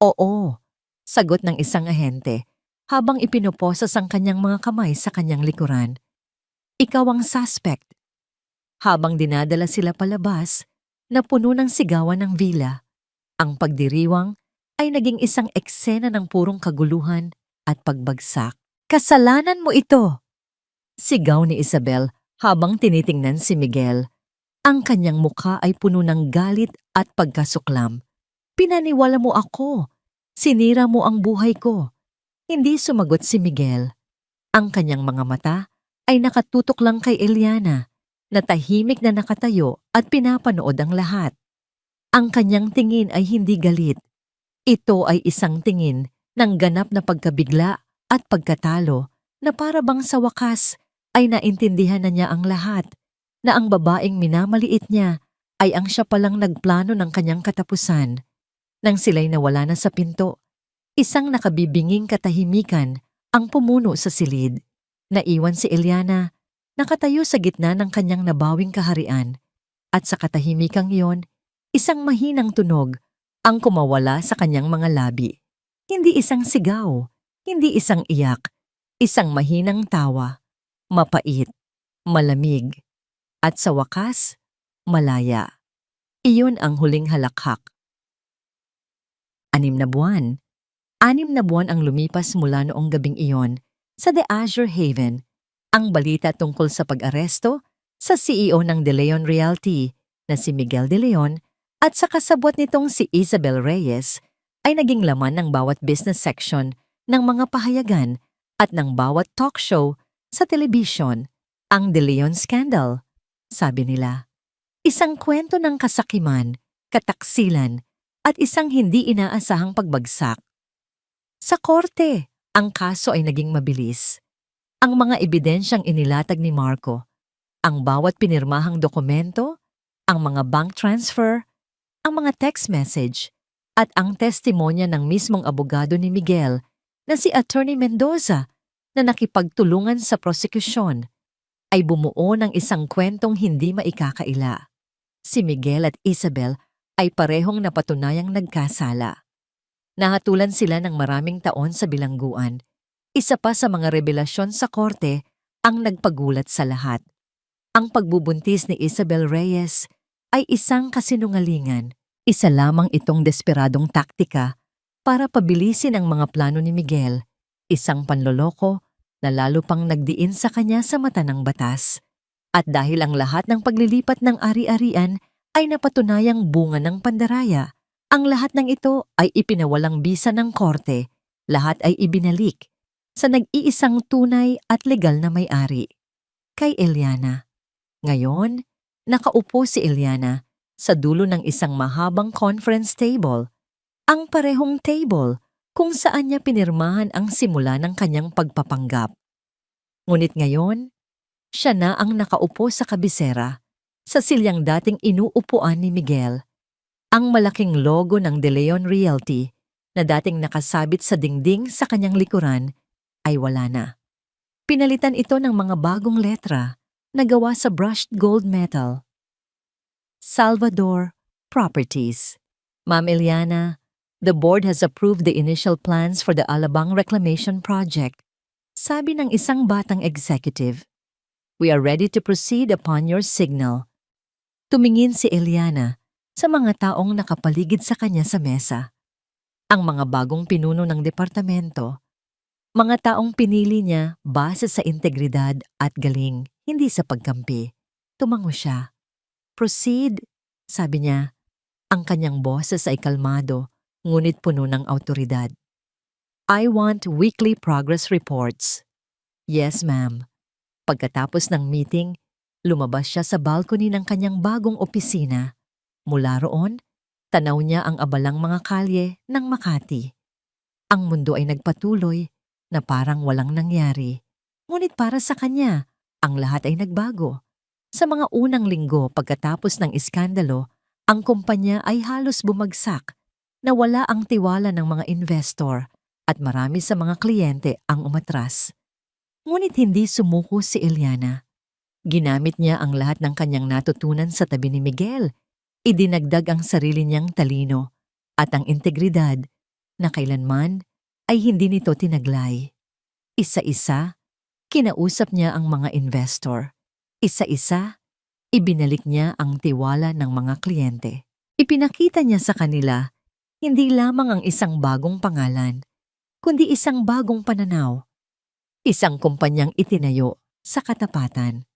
Oo, sagot ng isang ahente habang ipinoposas ang kanyang mga kamay sa kanyang likuran. Ikaw ang suspect. Habang dinadala sila palabas, na puno ng sigawan ng villa, ang pagdiriwang ay naging isang eksena ng purong kaguluhan at pagbagsak. Kasalanan mo ito! Sigaw ni Isabel habang tinitingnan si Miguel. Ang kanyang mukha ay puno ng galit at pagkasuklam. Pinaniwala mo ako. Sinira mo ang buhay ko. Hindi sumagot si Miguel. Ang kanyang mga mata ay nakatutok lang kay Eliana, na tahimik na nakatayo at pinapanood ang lahat. Ang kanyang tingin ay hindi galit. Ito ay isang tingin ng ganap na pagkabigla at pagkatalo na para bang sa wakas ay naintindihan na niya ang lahat, na ang babaeng minamaliit niya ay ang siya palang nagplano ng kanyang katapusan. Nang sila'y nawala na sa pinto, isang nakabibinging katahimikan ang pumuno sa silid. Naiwan si Eliana, nakatayo sa gitna ng kanyang nabawing kaharian, at sa katahimikang iyon, isang mahinang tunog ang kumawala sa kanyang mga labi. Hindi isang sigaw, hindi isang iyak, isang mahinang tawa, mapait, malamig, at sa wakas, malaya. Iyon ang huling halakhak. 6 na buwan, 6 na buwan ang lumipas mula noong gabing iyon sa The Azure Haven. Ang balita tungkol sa pag-aresto sa CEO ng De Leon Realty na si Miguel De Leon at sa kasabwat nitong si Isabel Reyes ay naging laman ng bawat business section ng mga pahayagan at ng bawat talk show sa telebisyon. Ang De Leon Scandal, sabi nila. Isang kwento ng kasakiman, kataksilan at isang hindi inaasahang pagbagsak. Sa korte, ang kaso ay naging mabilis. Ang mga ebidensyang inilatag ni Marco, ang bawat pinirmahang dokumento, ang mga bank transfer, ang mga text message, at ang testimonya ng mismong abogado ni Miguel na si Attorney Mendoza na nakipagtulungan sa prosekusyon ay bumuo ng isang kwentong hindi maikakaila. Si Miguel at Isabel ay parehong napatunayang nagkasala. Nahatulan sila ng maraming taon sa bilangguan. Isa pa sa mga revelasyon sa korte ang nagpagulat sa lahat. Ang pagbubuntis ni Isabel Reyes ay isang kasinungalingan. Isa lamang itong desperadong taktika para pabilisin ang mga plano ni Miguel. Isang panloloko na lalo pang nagdiin sa kanya sa mata ng batas. At dahil ang lahat ng paglilipat ng ari-arian ay napatunayang bunga ng pandaraya, ang lahat ng ito ay ipinawalang bisa ng korte. Lahat ay ibinalik sa nag-iisang tunay at legal na may-ari, kay Eliana. Ngayon, nakaupo si Eliana sa dulo ng isang mahabang conference table, ang parehong table kung saan niya pinirmahan ang simula ng kanyang pagpapanggap. Ngunit ngayon, siya na ang nakaupo sa kabisera, sa silyang dating inuupuan ni Miguel. Ang malaking logo ng De Leon Realty na dating nakasabit sa dingding sa kanyang likuran ay wala na. Pinalitan ito ng mga bagong letra na gawa sa brushed gold metal. Salvador Properties. Ma'am Eliana, the board has approved the initial plans for the Alabang Reclamation Project. Sabi ng isang batang executive. We are ready to proceed upon your signal. Tumingin si Eliana sa mga taong nakapaligid sa kanya sa mesa. Ang mga bagong pinuno ng departamento, mga taong pinili niya base sa integridad at galing, hindi sa pagkampi. Tumango siya. Proceed, sabi niya. Ang kanyang boses ay kalmado, ngunit puno ng awtoridad. I want weekly progress reports. Yes, ma'am. Pagkatapos ng meeting, lumabas siya sa balcony ng kanyang bagong opisina. Mula roon, tanaw niya ang abalang mga kalye ng Makati. Ang mundo ay nagpatuloy na parang walang nangyari. Ngunit para sa kanya, ang lahat ay nagbago. Sa mga unang linggo pagkatapos ng iskandalo, ang kumpanya ay halos bumagsak. Nawala ang tiwala ng mga investor at marami sa mga kliyente ang umatras. Ngunit hindi sumuko si Eliana. Ginamit niya ang lahat ng kanyang natutunan sa tabi ni Miguel. Idinagdag ang sarili niyang talino at ang integridad na kailanman ay hindi nito tinaglay. Isa-isa, kinausap niya ang mga investor. Isa-isa, ibinalik niya ang tiwala ng mga kliyente. Ipinakita niya sa kanila hindi lamang ang isang bagong pangalan, kundi isang bagong pananaw. Isang kumpanyang itinayo sa katapatan.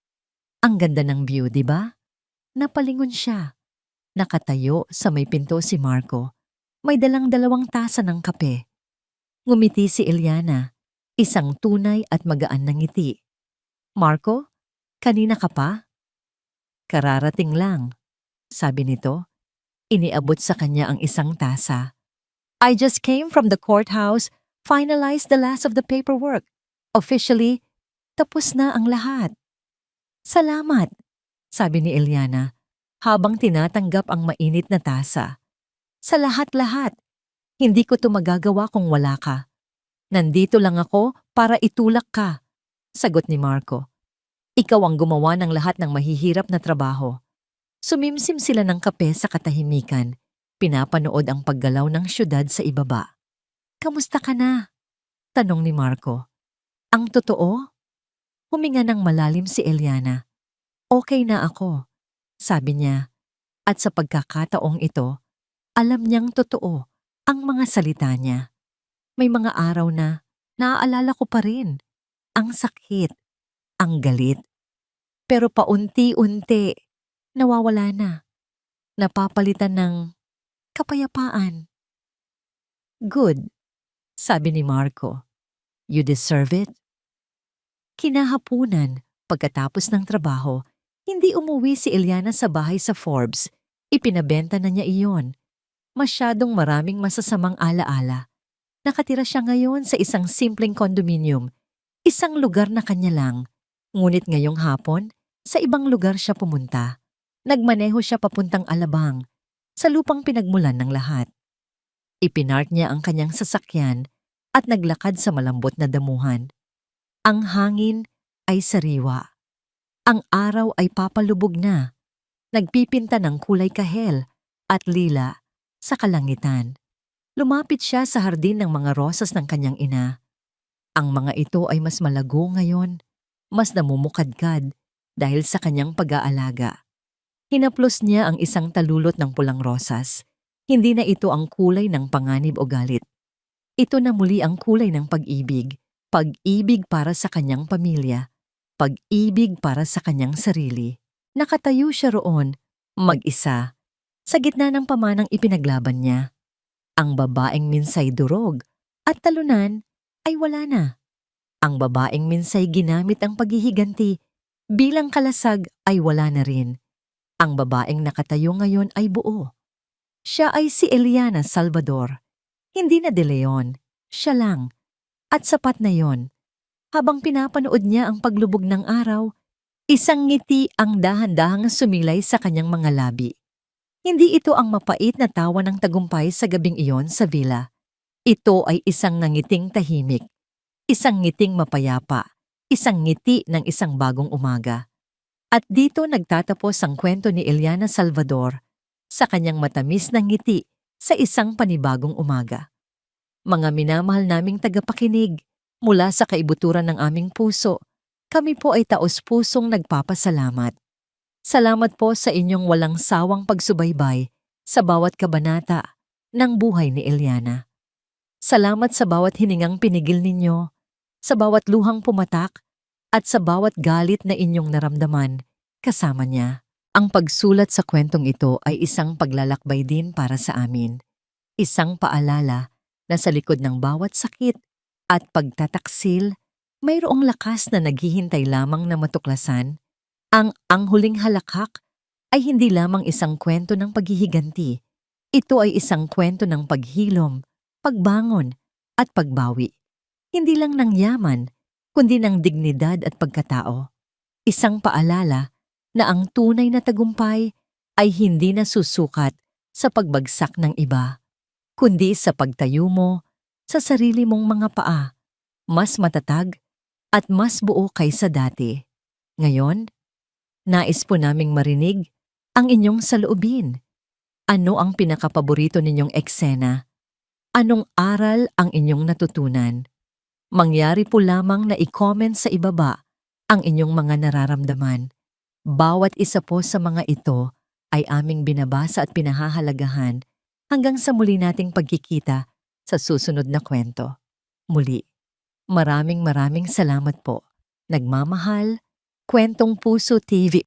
Ang ganda ng view, di ba? Napalingon siya. Nakatayo sa may pinto si Marco. May dalang 2 tasa ng kape. Ngumiti si Eliana, isang tunay at magaan na ngiti. Marco, kanina ka pa? Kararating lang, sabi nito. Iniabot sa kanya ang isang tasa. I just came from the courthouse, finalized the last of the paperwork. Officially, tapos na ang lahat. Salamat, sabi ni Eliana, habang tinatanggap ang mainit na tasa. Sa lahat-lahat, hindi ko to magagawa kung wala ka. Nandito lang ako para itulak ka, sagot ni Marco. Ikaw ang gumawa ng lahat ng mahihirap na trabaho. Sumimsim sila ng kape sa katahimikan, pinapanood ang paggalaw ng syudad sa ibaba. Kamusta ka na? Tanong ni Marco. Ang totoo? Huminga ng malalim si Eliana. Okay na ako, sabi niya. At sa pagkakataong ito, alam niyang totoo ang mga salita niya. May mga araw na naaalala ko pa rin ang sakit, ang galit. Pero paunti-unti, nawawala na. Napapalitan ng kapayapaan. Good, sabi ni Marco. You deserve it. Kinahapunan, pagkatapos ng trabaho, hindi umuwi si Eliana sa bahay sa Forbes. Ipinabenta na niya iyon. Masyadong maraming masasamang alaala. Nakatira siya ngayon sa isang simpleng condominium, isang lugar na kanya lang. Ngunit ngayong hapon, sa ibang lugar siya pumunta. Nagmaneho siya papuntang Alabang, sa lupang pinagmulan ng lahat. Ipinark niya ang kanyang sasakyan at naglakad sa malambot na damuhan. Ang hangin ay sariwa. Ang araw ay papalubog na. Nagpipinta ng kulay kahel at lila sa kalangitan. Lumapit siya sa hardin ng mga rosas ng kanyang ina. Ang mga ito ay mas malago ngayon, mas namumukadkad dahil sa kanyang pag-aalaga. Hinaplos niya ang isang talulot ng pulang rosas. Hindi na ito ang kulay ng panganib o galit. Ito na muli ang kulay ng pag-ibig. Pag-ibig para sa kanyang pamilya. Pag-ibig para sa kanyang sarili. Nakatayo siya roon, mag-isa, sa gitna ng pamanang ipinaglaban niya. Ang babaeng minsay durog at talunan ay wala na. Ang babaeng minsay ginamit ang paghihiganti bilang kalasag ay wala na rin. Ang babaeng nakatayo ngayon ay buo. Siya ay si Eliana Salvador. Hindi na De Leon. Siya lang. At sapat na yon. Habang pinapanood niya ang paglubog ng araw, isang ngiti ang dahan-dahang sumilay sa kanyang mga labi. Hindi ito ang mapait na tawa ng tagumpay sa gabing iyon sa villa. Ito ay isang nangiting tahimik, isang ngiting mapayapa, isang ngiti ng isang bagong umaga. At dito nagtatapos ang kwento ni Eliana Salvador sa kanyang matamis na ngiti sa isang panibagong umaga. Mga minamahal naming tagapakinig, mula sa kaibuturan ng aming puso, kami po ay taos-pusong nagpapasalamat. Salamat po sa inyong walang sawang pagsubaybay sa bawat kabanata ng buhay ni Eliana. Salamat sa bawat hiningang pinigil ninyo, sa bawat luhang pumatak, at sa bawat galit na inyong naramdaman kasama niya. Ang pagsulat sa kwentong ito ay isang paglalakbay din para sa amin. Isang paalala na sa likod ng bawat sakit at pagtataksil, mayroong lakas na naghihintay lamang na matuklasan. Ang huling halakhak ay hindi lamang isang kwento ng paghihiganti. Ito ay isang kwento ng paghilom, pagbangon, at pagbawi. Hindi lang ng yaman, kundi ng dignidad at pagkatao. Isang paalala na ang tunay na tagumpay ay hindi nasusukat sa pagbagsak ng iba, kundi sa pagtayo mo sa sarili mong mga paa, mas matatag at mas buo kaysa dati. Ngayon, nais po naming marinig ang inyong saloobin. Ano ang pinakapaborito ninyong eksena? Anong aral ang inyong natutunan? Mangyari po lamang na i-comment sa ibaba ang inyong mga nararamdaman. Bawat isa po sa mga ito ay aming binabasa at pinahahalagahan hanggang sa muli nating pagkikita sa susunod na kwento. Muli, maraming salamat po. Nagmamahal, Kwentong Puso TV.